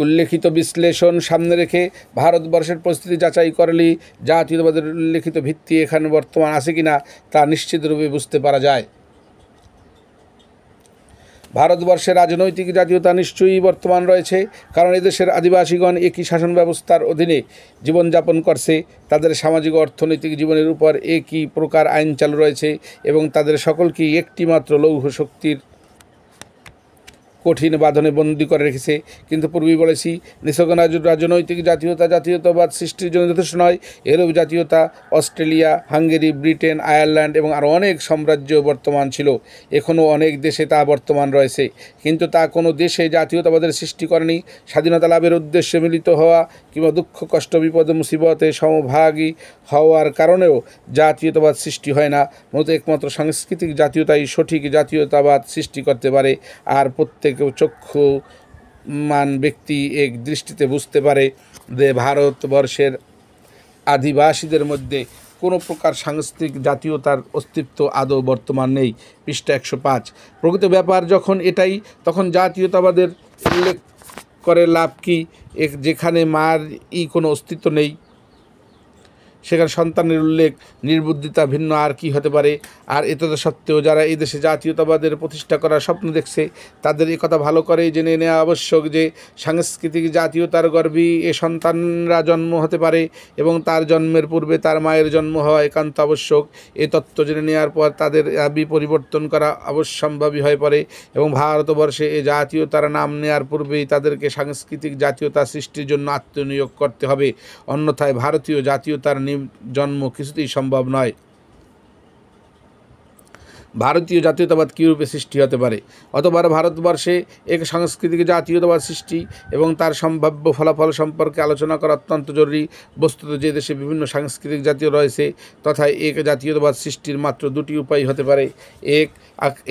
উল্লেখিত বিশ্লেষণ সামনে রেখে ভারতবর্ষের পরিস্থিতি যাচাই করলেই জাতীয়তাবাদের উল্লেখিত ভিত্তি এখানে বর্তমান আছে কিনা তা নিশ্চিতরূপে বুঝতে পারা যায়। ভারতবর্ষের রাজনৈতিক জাতীয়তা নিশ্চয়ই বর্তমান রয়েছে, কারণ এদেশের আদিবাসীগণ একই শাসন ব্যবস্থার অধীনে জীবনযাপন করছে। তাদের সামাজিক ও অর্থনৈতিক জীবনের উপর একই প্রকার আইন চালু রয়েছে এবং তাদের সকলকেই একটিমাত্র লৌহ শক্তির কঠিন বাঁধনে বন্দী করে রেখেছে। কিন্তু পূর্বেই বলেছি, নিছক রাজনৈতিক জাতীয়তাবাদ সৃষ্টির জন্য যথেষ্ট নয়। এরূপ জাতীয়তা অস্ট্রেলিয়া, হাঙ্গেরি, ব্রিটেন, আয়ারল্যান্ড এবং আরও অনেক সাম্রাজ্য বর্তমান ছিল। এখনও অনেক দেশে তা বর্তমান রয়েছে, কিন্তু তা কোনো দেশে জাতীয়তাবাদের সৃষ্টি করেনি। স্বাধীনতা লাভের উদ্দেশ্যে মিলিত হওয়া কিংবা দুঃখ কষ্ট বিপদ মুসিবতে সমভাগী হওয়ার কারণেও জাতীয়তাবাদ সৃষ্টি হয় না। মূলত একমাত্র সাংস্কৃতিক জাতীয়তাই সঠিক জাতীয়তাবাদ সৃষ্টি করতে পারে। আর প্রত্যেক চক্ষুমান ব্যক্তি এক দৃষ্টিতে বুঝতে পারে যে ভারতবর্ষের আদিবাসীদের মধ্যে কোনো প্রকার সাংস্কৃতিক জাতীয়তার অস্তিত্ব আদৌ বর্তমান নেই। পৃষ্ঠা 105। প্রকৃত ব্যাপার যখন এটাই, তখন জাতীয়তাবাদের উল্লেখ করে লাভ কি? যেখানে মার কোনো অস্তিত্ব নেই, সেখানে সন্তানের উল্লেখ নির্বুদ্ধিতা ভিন্ন আর কি হতে পারে? আর এতদ সত্ত্বেও যারা এই দেশে জাতীয়তাবাদের প্রতিষ্ঠা করার স্বপ্ন দেখছে, তাদের এই কথা ভালো করে জেনে নেওয়া আবশ্যক যে সাংস্কৃতিক জাতীয়তার গর্ভেই এ সন্তানরা জন্ম হতে পারে এবং তার জন্মের পূর্বে তার মায়ের জন্ম হওয়া একান্ত আবশ্যক। এই তত্ত্ব জেনে নেওয়ার পর তাদের দাবি পরিবর্তন করা অবশ্যম্ভাবী হয়ে পড়ে এবং ভারতবর্ষে এ জাতীয়তার নাম নেওয়ার পূর্বেই তাদেরকে সাংস্কৃতিক জাতীয়তা সৃষ্টির জন্য আত্মনিয়োগ করতে হবে। অন্যথায় ভারতীয় জাতীয়তার জন্ম কিছুতেই সম্ভব নয়। ভারতীয় জাতীয়তাবাদ কীরূপে সৃষ্টি হতে পারে? অতবার ভারতবর্ষে এক সাংস্কৃতিক জাতীয়তাবাদ সৃষ্টি এবং তার সম্ভাব্য ফলাফল সম্পর্কে আলোচনা করা অত্যন্ত জরুরি। বস্তুত যে দেশে বিভিন্ন সাংস্কৃতিক জাতীয় রয়েছে, তথা এক জাতীয়তাবাদ সৃষ্টির মাত্র দুটি উপায় হতে পারে।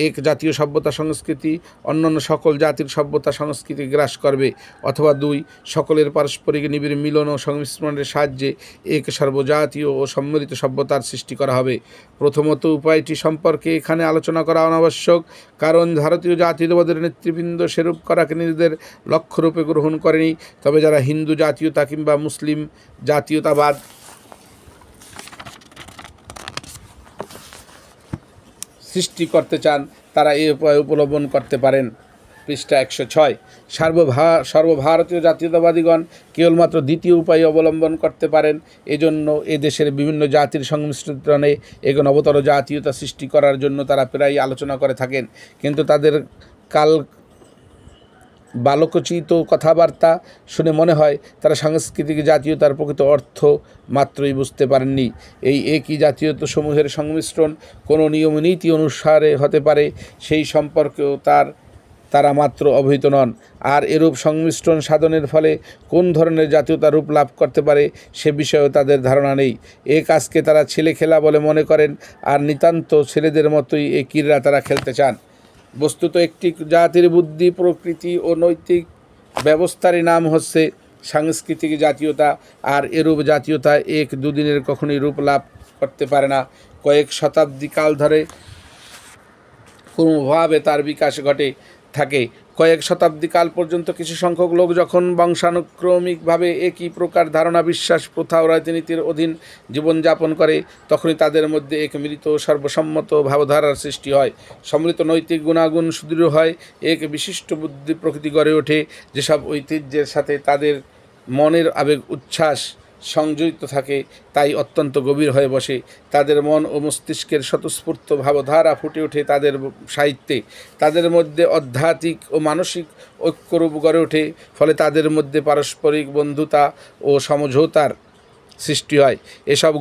এক জাতীয় সভ্যতা সংস্কৃতি অন্যান্য সকল জাতির সভ্যতা সংস্কৃতি গ্রাস করবে, অথবা দুই, সকলের পারস্পরিক নিবিড় মিলন ও সংমিশ্রণের সাহায্যে এক সর্বজাতীয় ও সম্মিলিত সভ্যতার সৃষ্টি করা হবে। প্রথমত উপায়টি সম্পর্কে এখানে আলোচনা করা অনাবশ্যক, কারণ ভারতীয় জাতীয়তাবাদের নেতৃবৃন্দ সেরূপ করাকে নিজেদের লক্ষ্যরূপে গ্রহণ করেনি। তবে যারা হিন্দু জাতীয়তা কিংবা মুসলিম জাতীয়তাবাদ সৃষ্টি করতে চান, তারা এই উপায় অবলম্বন করতে পারেন। পৃষ্ঠা 106। সর্বভারতীয় জাতীয়তাবাদীগণ কেবলমাত্র দ্বিতীয় উপায় অবলম্বন করতে পারেন। এজন্য এ দেশের বিভিন্ন জাতির সংমিশ্রণে এক নবতর জাতীয়তা সৃষ্টি করার জন্য তারা প্রায়ই আলোচনা করে থাকেন, কিন্তু তাদের বালকোচিত কথাবার্তা শুনে মনে হয় তারা সাংস্কৃতিক জাতীয়তার প্রকৃত অর্থ মাত্রই বুঝতে পারেননি। এই একই জাতীয়তা সমূহের সংমিশ্রণ কোনো নিয়ম নীতি অনুসারে হতে পারে, সেই সম্পর্কেও তারা মাত্র অবহিত নন। আর এরূপ সংমিশ্রণ সাধনের ফলে কোন ধরনের জাতীয়তা রূপ লাভ করতে পারে সে বিষয়েও তাদের ধারণা নেই। এ কাজকে তারা ছেলে খেলা বলে মনে করেন, আর নিতান্ত ছেলেদের মতোই এই ক্রীড়া তারা খেলতে চান। বস্তুত একটি জাতির বুদ্ধি, প্রকৃতি ও নৈতিক ব্যবস্থারই নাম হচ্ছে সাংস্কৃতিক জাতীয়তা। আর এরূপ জাতীয়তা এক দুদিনের কখনোই রূপ লাভ করতে পারে না। কয়েক শতাব্দী কাল ধরে কোনোভাবে তার বিকাশ ঘটে থাকে। কয়েক শতাব্দী কাল পর্যন্ত কিছু সংখ্যক লোক যখন বংশানুক্রমিকভাবে একই প্রকার ধারণা, বিশ্বাস, প্রথা ও রীতিনীতির অধীন জীবনযাপন করে, তখনই তাদের মধ্যে এক মিলিত সর্বসম্মত ভাবধারার সৃষ্টি হয়। সম্মিলিত নৈতিক গুণাগুণ সুদৃঢ় হয়, এক বিশিষ্ট বুদ্ধি প্রকৃতি গড়ে ওঠে। যেসব ঐতিহ্যের সাথে তাদের মনের আবেগ উচ্ছ্বাস সংযোজিত থাকে, তাই অত্যন্ত গভীর হয়ে বসে। তাদের মন ও মস্তিষ্কের স্বতঃস্ফূর্ত ভাবধারা ফুটে ওঠে তাদের সাহিত্যে। তাদের মধ্যে আধ্যাত্মিক ও মানসিক ঐক্যরূপ গড়ে ওঠে। ফলে তাদের মধ্যে পারস্পরিক বন্ধুতা ও সমঝোতার সৃষ্টি হয়। এসব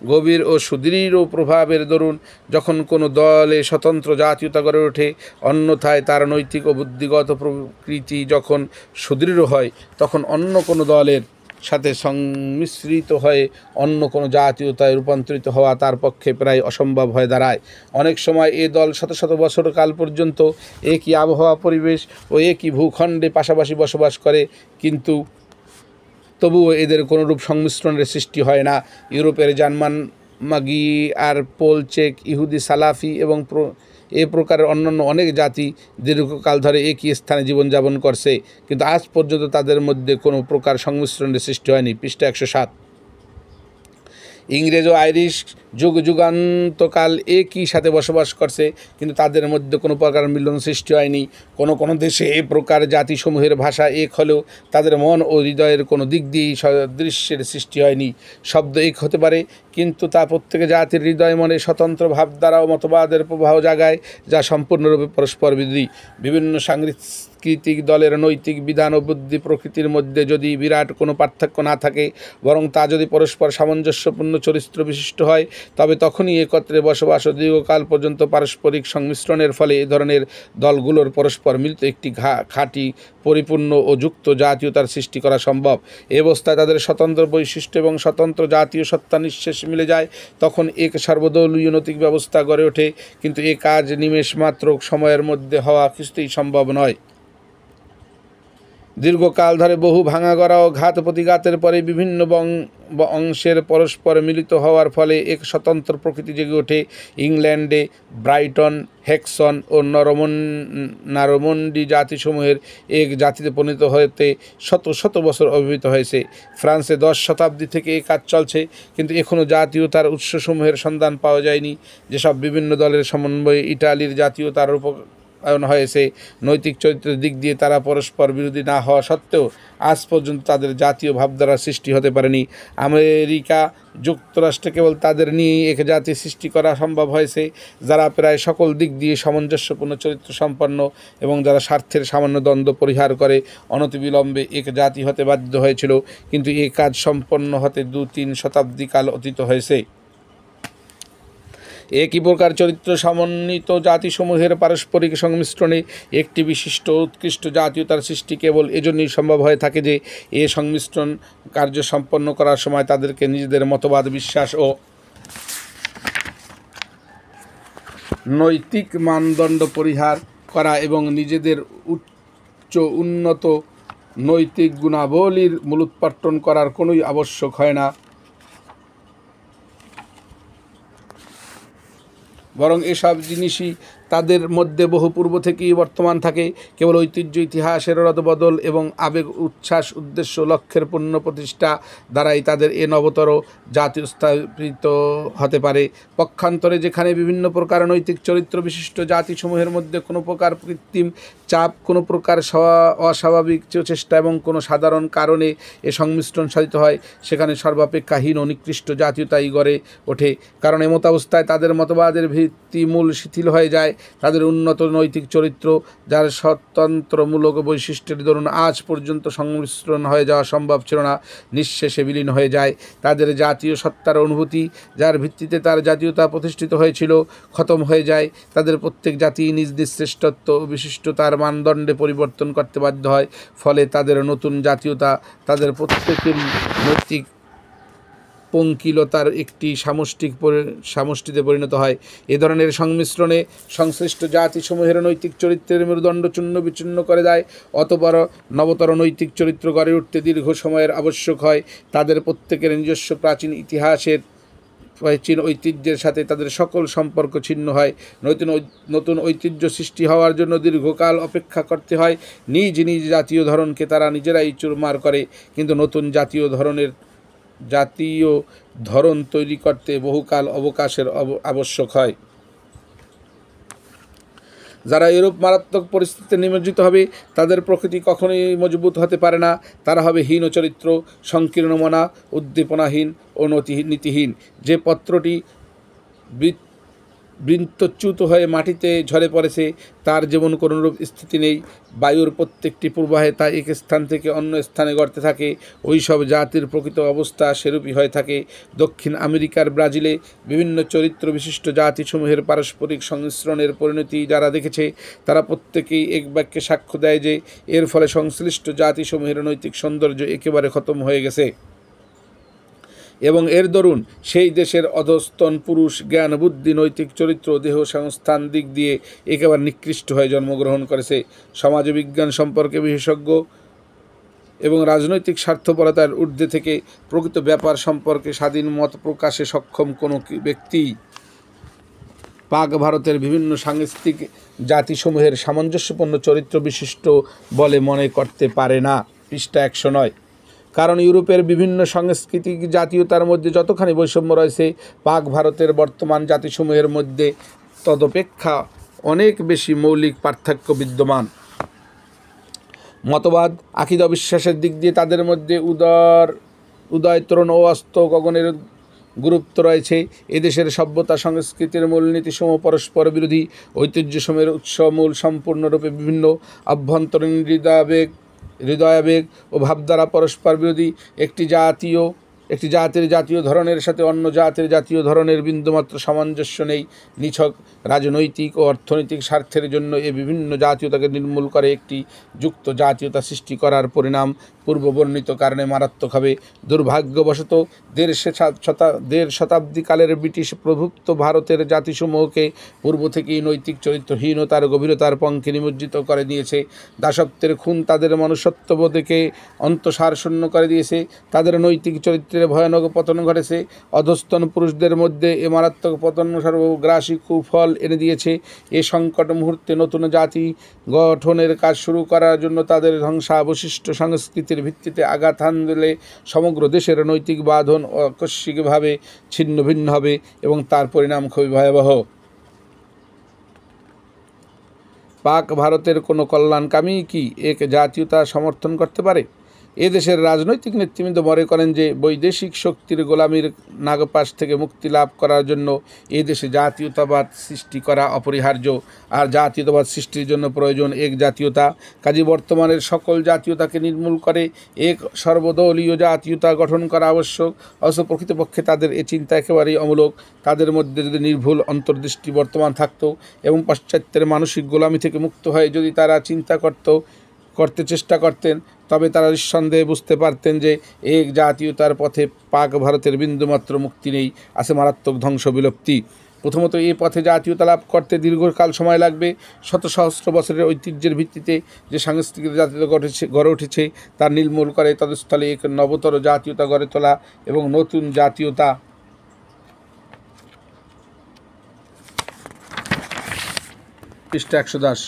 গভীর ও সুদৃঢ় প্রভাবের দরুন যখন কোনো দলে স্বতন্ত্র জাতীয়তা গড়ে ওঠে, অন্যথায় তার নৈতিক ও বুদ্ধিগত প্রকৃতি যখন সুদৃঢ় হয়, তখন অন্য কোনো দলের সাথে সংমিশ্রিত হয়ে অন্য কোনো জাতীয়তায় রূপান্তরিত হওয়া তার পক্ষে প্রায় অসম্ভব হয়ে দাঁড়ায়। অনেক সময় এ দল শত শত বছর কাল পর্যন্ত একই আবহাওয়া, পরিবেশ ও একই ভূখণ্ডে পাশাপাশি বসবাস করে, কিন্তু তবুও এদের কোনোরূপ সংমিশ্রণের সৃষ্টি হয় না। ইউরোপের জার্মান, আর পোল, চেক, ইহুদি, সালাফি এবং এ প্রকারের অন্যান্য অনেক জাতি দীর্ঘকাল ধরে একই স্থানে জীবনযাপন করছে, কিন্তু আজ পর্যন্ত তাদের মধ্যে কোনো প্রকার সংমিশ্রণের সৃষ্টি হয়নি। পৃষ্ঠা 107। ইংরেজ ও আইরিশ যুগান্তকাল একই সাথে বসবাস করছে, কিন্তু তাদের মধ্যে কোনো প্রকার মিলন সৃষ্টি হয়নি। কোনো দেশে এ প্রকার জাতিসমূহের ভাষা এক হলেও তাদের মন ও হৃদয়ের কোনো দিক দিয়েই সাদৃশ্যের সৃষ্টি হয়নি। শব্দ এক হতে পারে, কিন্তু তা প্রত্যেক জাতির হৃদয় মনে স্বতন্ত্র ভাবধারা ও মতবাদের প্রবাহ জাগায়, যা সম্পূর্ণরূপে পরস্পর বিরোধী। বিভিন্ন সাংস্কৃতিক দলের নৈতিক বিধান ও বুদ্ধি প্রকৃতির মধ্যে যদি বিরাট কোনো পার্থক্য না থাকে, বরং তা যদি পরস্পর সামঞ্জস্যপূর্ণ চরিত্র বিশিষ্ট হয়, তবে তখনই একত্রে বসবাস ও দীর্ঘকাল পর্যন্ত পারস্পরিক সংমিশ্রণের ফলে এ ধরনের দলগুলোর পরস্পর মিলিত একটি খাঁটি, পরিপূর্ণ ও যুক্ত জাতীয়তার সৃষ্টি করা সম্ভব। এ অবস্থায় তাদের স্বতন্ত্র বৈশিষ্ট্য এবং স্বতন্ত্র জাতীয় সত্তা নিঃশেষ মিলে যায়। তখন এক সর্বদলীয় নৈতিক ব্যবস্থা গড়ে ওঠে, কিন্তু এ কাজ নিমেষ মাত্র সময়ের মধ্যে হওয়া কিছুতেই সম্ভব নয়। দীর্ঘকাল ধরে বহু ভাঙাগড়া ও ঘাত প্রতিঘাতের পরে বিভিন্ন অংশের পরস্পর মিলিত হওয়ার ফলে এক স্বতন্ত্র প্রকৃতি জেগে ওঠে। ইংল্যান্ডে ব্রাইটন, হেক্সন ও নরমন্ডি জাতিসমূহের এক জাতিতে পরিণত হতে শত শত বছর অভিভূত হয়েছে। ফ্রান্সে 10 শতাব্দী থেকে এই কাজ চলছে, কিন্তু এখনও জাতীয়তার উৎসসমূহের সন্ধান পাওয়া যায়নি। যেসব বিভিন্ন দলের সমন্বয়ে ইটালির জাতীয়তার রূপায়ণ হয়েছে, নৈতিক চরিত্রের দিক দিয়ে তারা পরস্পর বিরোধী না হওয়া সত্ত্বেও আজ পর্যন্ত তাদের জাতীয় ভাবধারার সৃষ্টি হতে পারেনি। আমেরিকা যুক্তরাষ্ট্রে কেবল তাদের নিয়েই এক জাতি সৃষ্টি করা সম্ভব হয়েছে, যারা প্রায় সকল দিক দিয়ে সামঞ্জস্যপূর্ণ চরিত্র সম্পন্ন এবং যারা স্বার্থের সামান্য দ্বন্দ্ব পরিহার করে অনতিবিলম্বে এক জাতি হতে বাধ্য হয়েছিল, কিন্তু এই কাজ সম্পন্ন হতে 2-3 শতাব্দী কাল অতীত হয়েছে। একই প্রকার চরিত্র সমন্বিত জাতিসমূহের পারস্পরিক সংমিশ্রণে একটি বিশিষ্ট উৎকৃষ্ট জাতীয়তার সৃষ্টি কেবল এজন্যই সম্ভব হয়ে থাকে যে এ সংমিশ্রণ কার্য সম্পন্ন করার সময় তাদেরকে নিজেদের মতবাদ, বিশ্বাস ও নৈতিক মানদণ্ড পরিহার করা এবং নিজেদের উন্নত নৈতিক গুণাবলীর মূলোৎপাটন করার কোনোই আবশ্যক হয় না, বরং এসব জিনিসই তাদের মধ্যে বহু পূর্ব থেকেই বর্তমান থাকে। কেবল ঐতিহ্য, ইতিহাসের রদবদল এবং আবেগ, উচ্ছ্বাস, উদ্দেশ্য, লক্ষ্যের পূর্ণ প্রতিষ্ঠা দ্বারাই তাদের এ নবতর জাতি স্থাপিত হতে পারে। পক্ষান্তরে যেখানে বিভিন্ন প্রকার নৈতিক চরিত্র বিশিষ্ট জাতিসমূহের মধ্যে কোনো প্রকার কৃত্রিম চাপ, কোনো প্রকার অস্বাভাবিক চেষ্টা এবং কোনো সাধারণ কারণে এ সংমিশ্রণ সাধিত হয়, সেখানে সর্বাপেক্ষাহীন ও নিকৃষ্ট জাতীয়তাই গড়ে ওঠে। কারণ এমতাবস্থায় তাদের মতবাদের ভিত্তিমূল শিথিল হয়ে যায়। তাদের উন্নত নৈতিক চরিত্র, যার স্বতন্ত্রমূলক বৈশিষ্ট্যের দরুন আজ পর্যন্ত সংমিশ্রণ হয়ে যাওয়া সম্ভব ছিল না, নিঃশেষে বিলীন হয়ে যায়। তাদের জাতীয় সত্তার অনুভূতি, যার ভিত্তিতে তার জাতীয়তা প্রতিষ্ঠিত হয়েছিল, খতম হয়ে যায়। তাদের প্রত্যেক জাতি নিজ নিজ শ্রেষ্ঠত্ব ও বিশিষ্টতার মানদণ্ডে পরিবর্তন করতে বাধ্য হয়। ফলে তাদের নতুন জাতীয়তা তাদের প্রত্যেকের নৈতিক পঙ্কিলতার একটি সমষ্টিতে পরিণত হয়। এ ধরনের সংমিশ্রণে সংশ্লিষ্ট জাতিসমূহের নৈতিক চরিত্রের মেরুদণ্ড চূর্ণ বিচূর্ণ করে দেয়। অতঃপর নবতর নৈতিক চরিত্র গড়ে উঠতে দীর্ঘ সময়ের আবশ্যক হয়। তাদের প্রত্যেকের নিজস্ব প্রাচীন ইতিহাসের, প্রাচীন ঐতিহ্যের সাথে তাদের সকল সম্পর্ক ছিন্ন হয়। নতুন ঐতিহ্য সৃষ্টি হওয়ার জন্য দীর্ঘকাল অপেক্ষা করতে হয়। নিজ নিজ জাতীয় ধরনকে তারা নিজেরাই চুরমার করে, কিন্তু নতুন জাতীয় ধরন তৈরি করতে বহুকাল অবকাশের আবশ্যক হয়। যারা এরূপ মারাত্মক পরিস্থিতিতে নিমজ্জিত হবে, তাদের প্রকৃতি কখনোই মজবুত হতে পারে না। তারা হবে হীন চরিত্র, সংকীর্ণ মনা, উদ্দীপনাহীন ও নীতিহীন। যে পত্রটি বৃন্তচ্যুত হয়ে মাটিতে ঝরে পড়েছে, তার যেমন কোনোরূপ স্থিতি নেই। বায়ুর প্রত্যেকটি প্রবাহে তা এক স্থান থেকে অন্য স্থানে গড়তে থাকে। ওই সব জাতির প্রকৃত অবস্থা সেরূপই হয়ে থাকে। দক্ষিণ আমেরিকার ব্রাজিলে বিভিন্ন চরিত্র বিশিষ্ট জাতিসমূহের পারস্পরিক সংমিশ্রণের পরিণতি যারা দেখেছে, তারা প্রত্যেকেই এক বাক্যে সাক্ষ্য দেয় যে এর ফলে সংশ্লিষ্ট জাতিসমূহের নৈতিক সৌন্দর্য একেবারে খতম হয়ে গেছে এবং এর দরুন সেই দেশের অধস্তন পুরুষ জ্ঞান, বুদ্ধি, নৈতিক চরিত্র, দেহ সংস্থান দিক দিয়ে একেবারে নিকৃষ্ট হয়ে জন্মগ্রহণ করেছে। সমাজ বিজ্ঞান সম্পর্কে বিশেষজ্ঞ এবং রাজনৈতিক স্বার্থপরতার ঊর্ধ্বে থেকে প্রকৃত ব্যাপার সম্পর্কে স্বাধীন মত প্রকাশে সক্ষম কোনো ব্যক্তি পাক ভারতের বিভিন্ন সাংস্কৃতিক জাতিসমূহের সামঞ্জস্যপূর্ণ চরিত্র বিশিষ্ট বলে মনে করতে পারে না। পৃষ্ঠা 109। কারণ ইউরোপের বিভিন্ন সাংস্কৃতিক জাতীয়তার মধ্যে যতখানি বৈষম্য রয়েছে, পাক ভারতের বর্তমান জাতিসমূহের মধ্যে তদপেক্ষা অনেক বেশি মৌলিক পার্থক্য বিদ্যমান। মতবাদ, আকিদা, বিশ্বাসের দিক দিয়ে তাদের মধ্যে উদয় তরুণ ও অস্ত গগনের গুরুত্ব রয়েছে। এদেশের সভ্যতা সংস্কৃতির মূলনীতিসমূহ পরস্পর বিরোধী, ঐতিহ্যসমূহের উৎস মূল সম্পূর্ণরূপে বিভিন্ন, অভ্যন্তরীণ হৃদয়াবেগ ও ভাবধারা পরস্পর বিরোধী। একটি জাতির জাতীয় ধরনের সাথে অন্য জাতির জাতীয় ধরনের বিন্দুমাত্র সামঞ্জস্য নেই। নিছক রাজনৈতিক ও অর্থনৈতিক স্বার্থের জন্য এই বিভিন্ন জাতীয়তাকে নির্মূল করে একটি যুক্ত জাতীয়তা সৃষ্টি করার পরিণাম পূর্ববর্ণিত কারণে মারাত্মক হবে। দুর্ভাগ্যবশত দেড় শতাব্দীকালের ব্রিটিশ প্রভুত্ব ভারতের জাতিসমূহকে পূর্ব থেকেই নৈতিক চরিত্রহীনতার গভীরতার পঙ্কে নিমজ্জিত করে দিয়েছে। দাসত্বের খুন তাদের মনুষ্যত্ববোধকে অন্তঃসারশূন্য করে দিয়েছে। তাদের নৈতিক চরিত্রের ভয়ানক পতন ঘটেছে। অধস্তন পুরুষদের মধ্যে এ মারাত্মক পতন সর্বগ্রাসী কুফল এনে দিয়েছে। এ সংকট মুহূর্তে নতুন জাতি গঠনের কাজ শুরু করার জন্য তাদের ধ্বংসাবশিষ্ট সংস্কৃতির ভিত্তিতে আঘাত হানলে সমগ্র দেশের নৈতিক বাঁধন আকস্মিকভাবে ছিন্ন ভিন্ন হবে এবং তার পরিণাম খুবই ভয়াবহ। পাক ভারতের কোনো কল্যাণকামী কি এক জাতীয়তা সমর্থন করতে পারে? এদেশের রাজনৈতিক নেতৃবৃন্দ মনে করেন যে বৈদেশিক শক্তির গোলামির নাগপাশ থেকে মুক্তি লাভ করার জন্য এদেশে জাতীয়তাবাদ সৃষ্টি করা অপরিহার্য, আর জাতীয়তাবাদ সৃষ্টির জন্য প্রয়োজন এক জাতীয়তা। কাজী বর্তমানের সকল জাতীয়তাকে নির্মূল করে এক সর্বদলীয় জাতীয়তা গঠন করা আবশ্যক। অথচ প্রকৃতপক্ষে তাদের এ চিন্তা একেবারেই অমূলক। তাদের মধ্যে যদি নির্ভুল অন্তর্দৃষ্টি বর্তমান থাকত এবং পাশ্চাত্যের মানসিক গোলামি থেকে মুক্ত হয়ে যদি তারা চিন্তা করতে চেষ্টা করতেন, তবে তারা নিঃসন্দেহে বুঝতে পারতেন যে এক জাতীয়তার পথে পাক ভারতের বিন্দুমাত্র মুক্তি নেই, আছে মারাত্মক ধ্বংস বিলুপ্তি। প্রথমত এই পথে জাতীয়তা লাভ করতে দীর্ঘকাল সময় লাগবে। শত সহস্র বছরের ঐতিহ্যের ভিত্তিতে যে সাংস্কৃতিক জাতীয়তা গড়ে উঠেছে তার নির্মূল করে তদস্থলে এক নবতর জাতীয়তা গড়ে তোলা এবং নতুন জাতীয়তা পৃষ্ঠা 110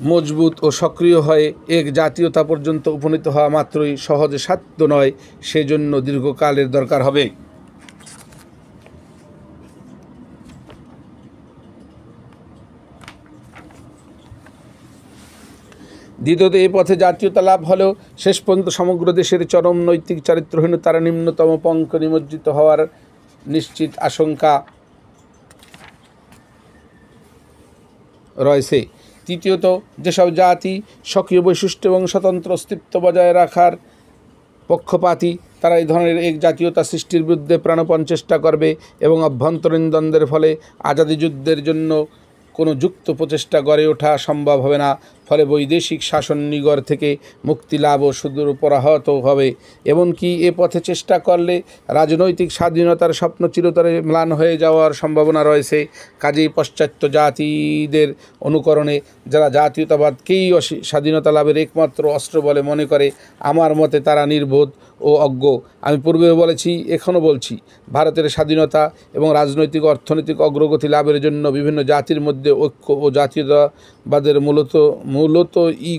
মজবুত ও সক্রিয় হয়ে এক জাতীয়তা পর্যন্ত উপনীত হওয়া মাত্রই সহজে সাধ্য নয়, সেজন্য দীর্ঘকালের দরকার হবে। দ্বিতীয়ত, এই পথে জাতীয়তা লাভ হলেও শেষ পর্যন্ত সমগ্র দেশের চরম নৈতিক চারিত্রহীনতার নিম্নতম পঙ্ক নিমজ্জিত হওয়ার নিশ্চিত আশঙ্কা রয়েছে। তৃতীয়ত, যেসব জাতি স্বকীয় বৈশিষ্ট্য এবং স্বতন্ত্র অস্তিত্ব বজায় রাখার পক্ষপাতী, তারা এই ধরনের এক জাতীয়তা সৃষ্টির বিরুদ্ধে প্রাণপণ চেষ্টা করবে এবং অভ্যন্তরীণ দ্বন্দ্বের ফলে আজাদি যুদ্ধের জন্য কোনো যুক্ত প্রচেষ্টা গড়ে ওঠা সম্ভব হবে না। ফলে বৈদেশিক শাসন নিগড় থেকে মুক্তি লাভ ও সুদূর পরাহত হবে। এমনকি এ পথে চেষ্টা করলে রাজনৈতিক স্বাধীনতার স্বপ্ন চিরতরে ম্লান হয়ে যাওয়ার সম্ভাবনা রয়েছে। কাজেই পাশ্চাত্য জাতিদের অনুকরণে যারা জাতীয়তাবাদকেই স্বাধীনতা লাভের একমাত্র অস্ত্র বলে মনে করে, আমার মতে তারা নির্বোধ ও অজ্ঞ। আমি পূর্বেও বলেছি, এখনও বলছি, ভারতের স্বাধীনতা এবং রাজনৈতিক অর্থনৈতিক অগ্রগতি লাভের জন্য বিভিন্ন জাতির মধ্যে ঐক্য ও জাতীয়তাবাদের মূলত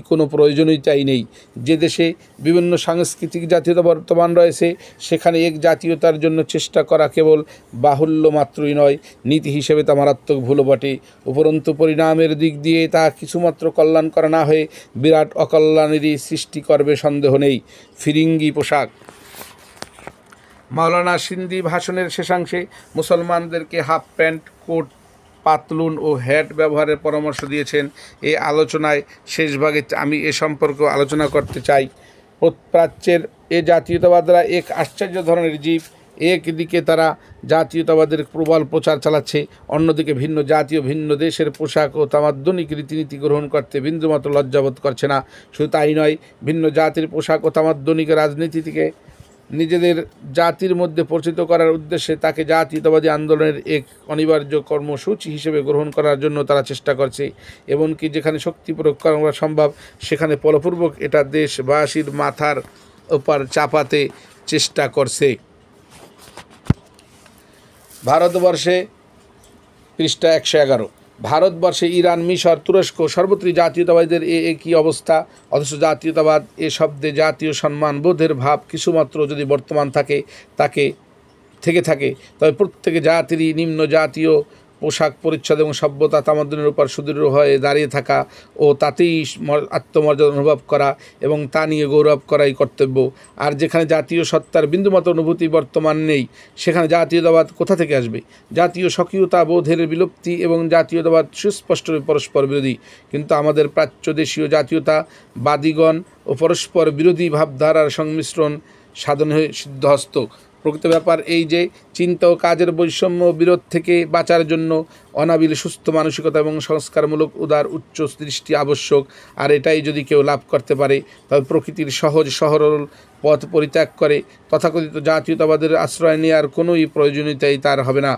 কোনো প্রয়োজনীয়তাই নেই। যে দেশে বিভিন্ন সাংস্কৃতিক জাতীয়তা বর্তমান রয়েছে, সেখানে এক জাতীয়তার জন্য চেষ্টা করা কেবল বাহুল্য মাত্রই নয়, নীতি হিসেবে তা মারাত্মক ভুল বটে। উপরন্তু পরিণামের দিক দিয়ে তা কিছুমাত্র কল্যাণ করা না হয়ে বিরাট অকল্যাণেরই সৃষ্টি করবে, সন্দেহ নেই। ফিরিঙ্গি পোশাক, মাওলানা সিন্ধি ভাষণের শেষাংশে মুসলমানদেরকে হাফ প্যান্ট, কোট, পাতলুন ও হ্যাট ব্যবহারের পরামর্শ দিয়েছেন। এই আলোচনায় শেষ ভাগে আমি এ সম্পর্কে আলোচনা করতে চাই। প্রাচ্যের এ জাতীয়তাবাদরা এক আশ্চর্য ধরনের জীব। একদিকে তারা জাতীয়তাবাদের প্রবল প্রচার চালাচ্ছে, অন্যদিকে ভিন্ন জাতীয় ভিন্ন দেশের পোশাক ও তামাদ্দনিক রীতিনীতি গ্রহণ করতে বিন্দুমাত্র লজ্জাবোধ করছে না। শুধু তাই নয়, ভিন্ন জাতির পোশাক ও তামাদ্দনিক রাজনীতি থেকে নিজেদের জাতির মধ্যে পরিচিত করার উদ্দেশ্যে তাকে জাতীয়তাবাদী আন্দোলনের এক অনিবার্য কর্মসূচি হিসেবে গ্রহণ করার জন্য তারা চেষ্টা করছে। এমনকি যেখানে শক্তি প্রয়োগ করা সম্ভব সেখানে বলপূর্বক এটা দেশবাসীর মাথার উপর চাপাতে চেষ্টা করছে। ভারতবর্ষে পৃষ্ঠা 111। ভারতবর্ষে ইরান, মিশর, তুরস্ক সর্বত্রই জাতীয়তাবাদীদের একই অবস্থা। অথচ জাতীয়তাবাদ এ শব্দে জাতীয় সম্মান বোধের ভাব কিছুমাত্র যদি বর্তমান থাকে তবে প্রত্যেক জাতিরই নিম্ন জাতীয় পোশাক পরিচ্ছদ এবং সভ্যতা তামাদ্দুনের উপর সুদৃঢ় হয়ে দাঁড়িয়ে থাকা ও তাতেই আত্মমর্যাদা অনুভব করা এবং তা নিয়ে গৌরব করাই কর্তব্য। আর যেখানে জাতীয় সত্তার বিন্দুমাত্র অনুভূতি বর্তমান নেই সেখানে জাতীয়তাবাদ কোথা থেকে আসবে? জাতীয় স্বকীয়তা বোধের বিলুপ্তি এবং জাতীয়তাবাদ সুস্পষ্ট পরস্পর বিরোধী। কিন্তু আমাদের প্রাচ্য দেশীয় জাতীয়তাবাদীগণ ও পরস্পর বিরোধী ভাবধারার সংমিশ্রণ সাধনে সিদ্ধহস্ত। প্রকৃত ব্যাপার এই যে চিন্তা ও কাজের বৈষম্য বিরোধ থেকে বাঁচার জন্য অনাবিল সুস্থ মানসিকতা এবং সংস্কারমূলক উদার উচ্চ দৃষ্টি আবশ্যক। আর এটাই যদি কেউ লাভ করতে পারে তবে প্রকৃতির সহজ সরল পথ পরিত্যাগ করে তথাকথিত জাতীয়তাবাদের আশ্রয় নেওয়ার কোনোই প্রয়োজনীয়তাই তার হবে না।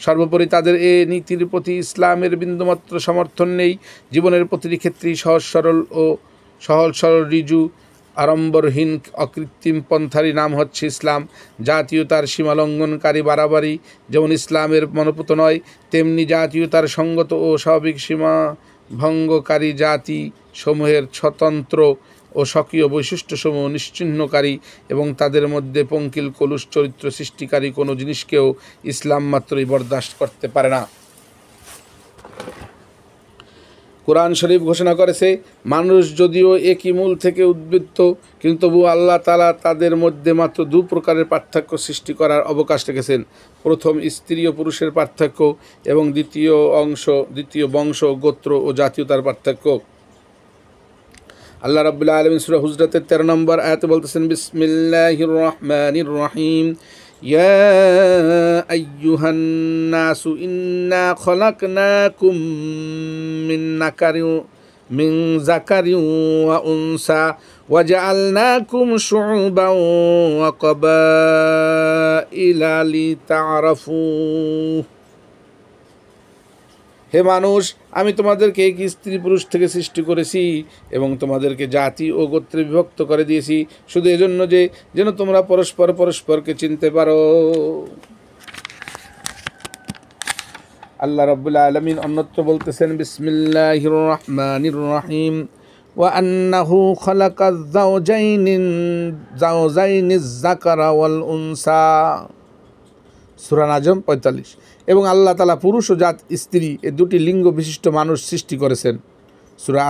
সর্বোপরি তাদের এ নীতির প্রতি ইসলামের বিন্দুমাত্র সমর্থন নেই। জীবনের প্রতিটি ক্ষেত্রেই সহজ সরল ঋজু আড়ম্বরহীন অকৃত্রিম পন্থারই নাম হচ্ছে ইসলাম। জাতীয়তার সীমালঙ্ঘনকারী বাড়াবাড়ি যেমন ইসলামের মনোপুত নয়, তেমনি জাতীয়তার সঙ্গত ও স্বাভাবিক সীমা ভঙ্গকারী জাতি সমূহের স্বতন্ত্র ও স্বকীয় বৈশিষ্ট্যসমূহ নিশ্চিহ্নকারী এবং তাদের মধ্যে পঙ্কিল কলুষ চরিত্র সৃষ্টিকারী কোনো জিনিসকেও ইসলাম মাত্রই বরদাস্ত করতে পারে না। কোরআন শরীফ ঘোষণা করেছে, মানুষ যদিও একই মূল থেকে উদ্বৃত্ত কিন্তু তবু আল্লাহ তাআলা তাদের মধ্যে মাত্র দু প্রকারের পার্থক্য সৃষ্টি করার অবকাশ রেখেছেন। প্রথম স্ত্রী ও পুরুষের পার্থক্য এবং দ্বিতীয় বংশ, গোত্র ও জাতীয়তার পার্থক্য। আল্লাহ রাব্বুল আলামিন সূরা হুজরাতের 13 নম্বর আয়াতে বলতেছেন, বিসমিল্লাহির রহমানির রহিম, ইয়া আইয়ুহান নাসু ইন্না খলাকনাকুম মিন যাকারিন ওয়া উনসা ওয়া জাআলনাকুম শুউবান ওয়া ক্বাবাইলা লিতা'আরাফু। হে মানুষ, আমি তোমাদেরকে এক স্ত্রী পুরুষ থেকে সৃষ্টি করেছি এবং তোমাদেরকে জাতি ও গোত্রে বিভক্ত করে দিয়েছি শুধু এজন্য যে যেন তোমরা পরস্পরকে চিনতে পারো। আল্লাহ রাব্বুল আলামিন অন্যত্র বলতেছেন, বিসমিল্লাহির রহমানির রহিম, ওয়া আন্নাহু খালাকায যাওজাইনিজ যাকারা ওয়াল উনসা। সূরা নাজম 45। এবং আল্লাহ তাআলা পুরুষ ও স্ত্রী এ দুটি লিঙ্গ বিশিষ্ট মানুষ সৃষ্টি করেছেন। সূরা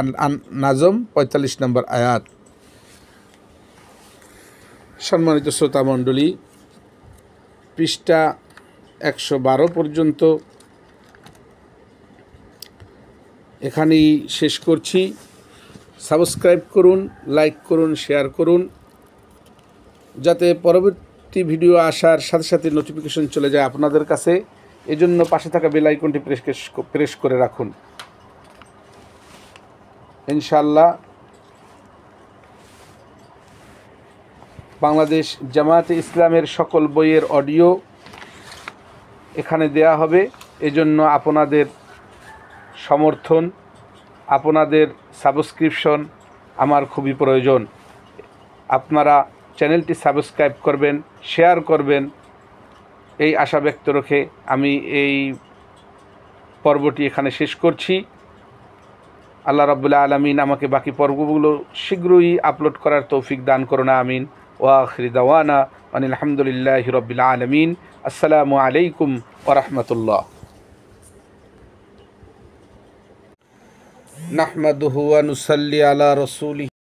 নাজম 45 নম্বর আয়াত। সম্মানিত শ্রোতা মণ্ডলী, পৃষ্ঠা 112 পর্যন্ত এখানেই শেষ করছি। সাবস্ক্রাইব করুন, লাইক করুন, শেয়ার করুন, যাতে পরবর্তী ভিডিও আসার সাথে সাথে নোটিফিকেশন চলে যায় আপনাদের কাছে। এজন্য পাশে থাকা বেল আইকনটি প্রেস করে রাখুন। ইনশাআল্লাহ বাংলাদেশ জামায়াতে ইসলামের সকল বইয়ের অডিও এখানে দেয়া হবে। এজন্য আপনাদের সমর্থন, আপনাদের সাবস্ক্রিপশন আমার খুবই প্রয়োজন। আপনারা চ্যানেলটি সাবস্ক্রাইব করবেন, শেয়ার করবেন, এই আশা ব্যক্ত রেখে আমি এই পর্বটি এখানে শেষ করছি। আল্লাহ রাব্বুল আলামিন আমাকে বাকি পর্বগুলো শীঘ্রই আপলোড করার তৌফিক দান করুন, আমিন। ওয়া আখিরু দাওয়ানা আনিল হামদুলিল্লাহি রাব্বিল আলামিন। আসসালামু আলাইকুম ওয়া রাহমাতুল্লাহ। নাহমাদুহু ওয়া নুসাল্লি আলা রাসূলিহি।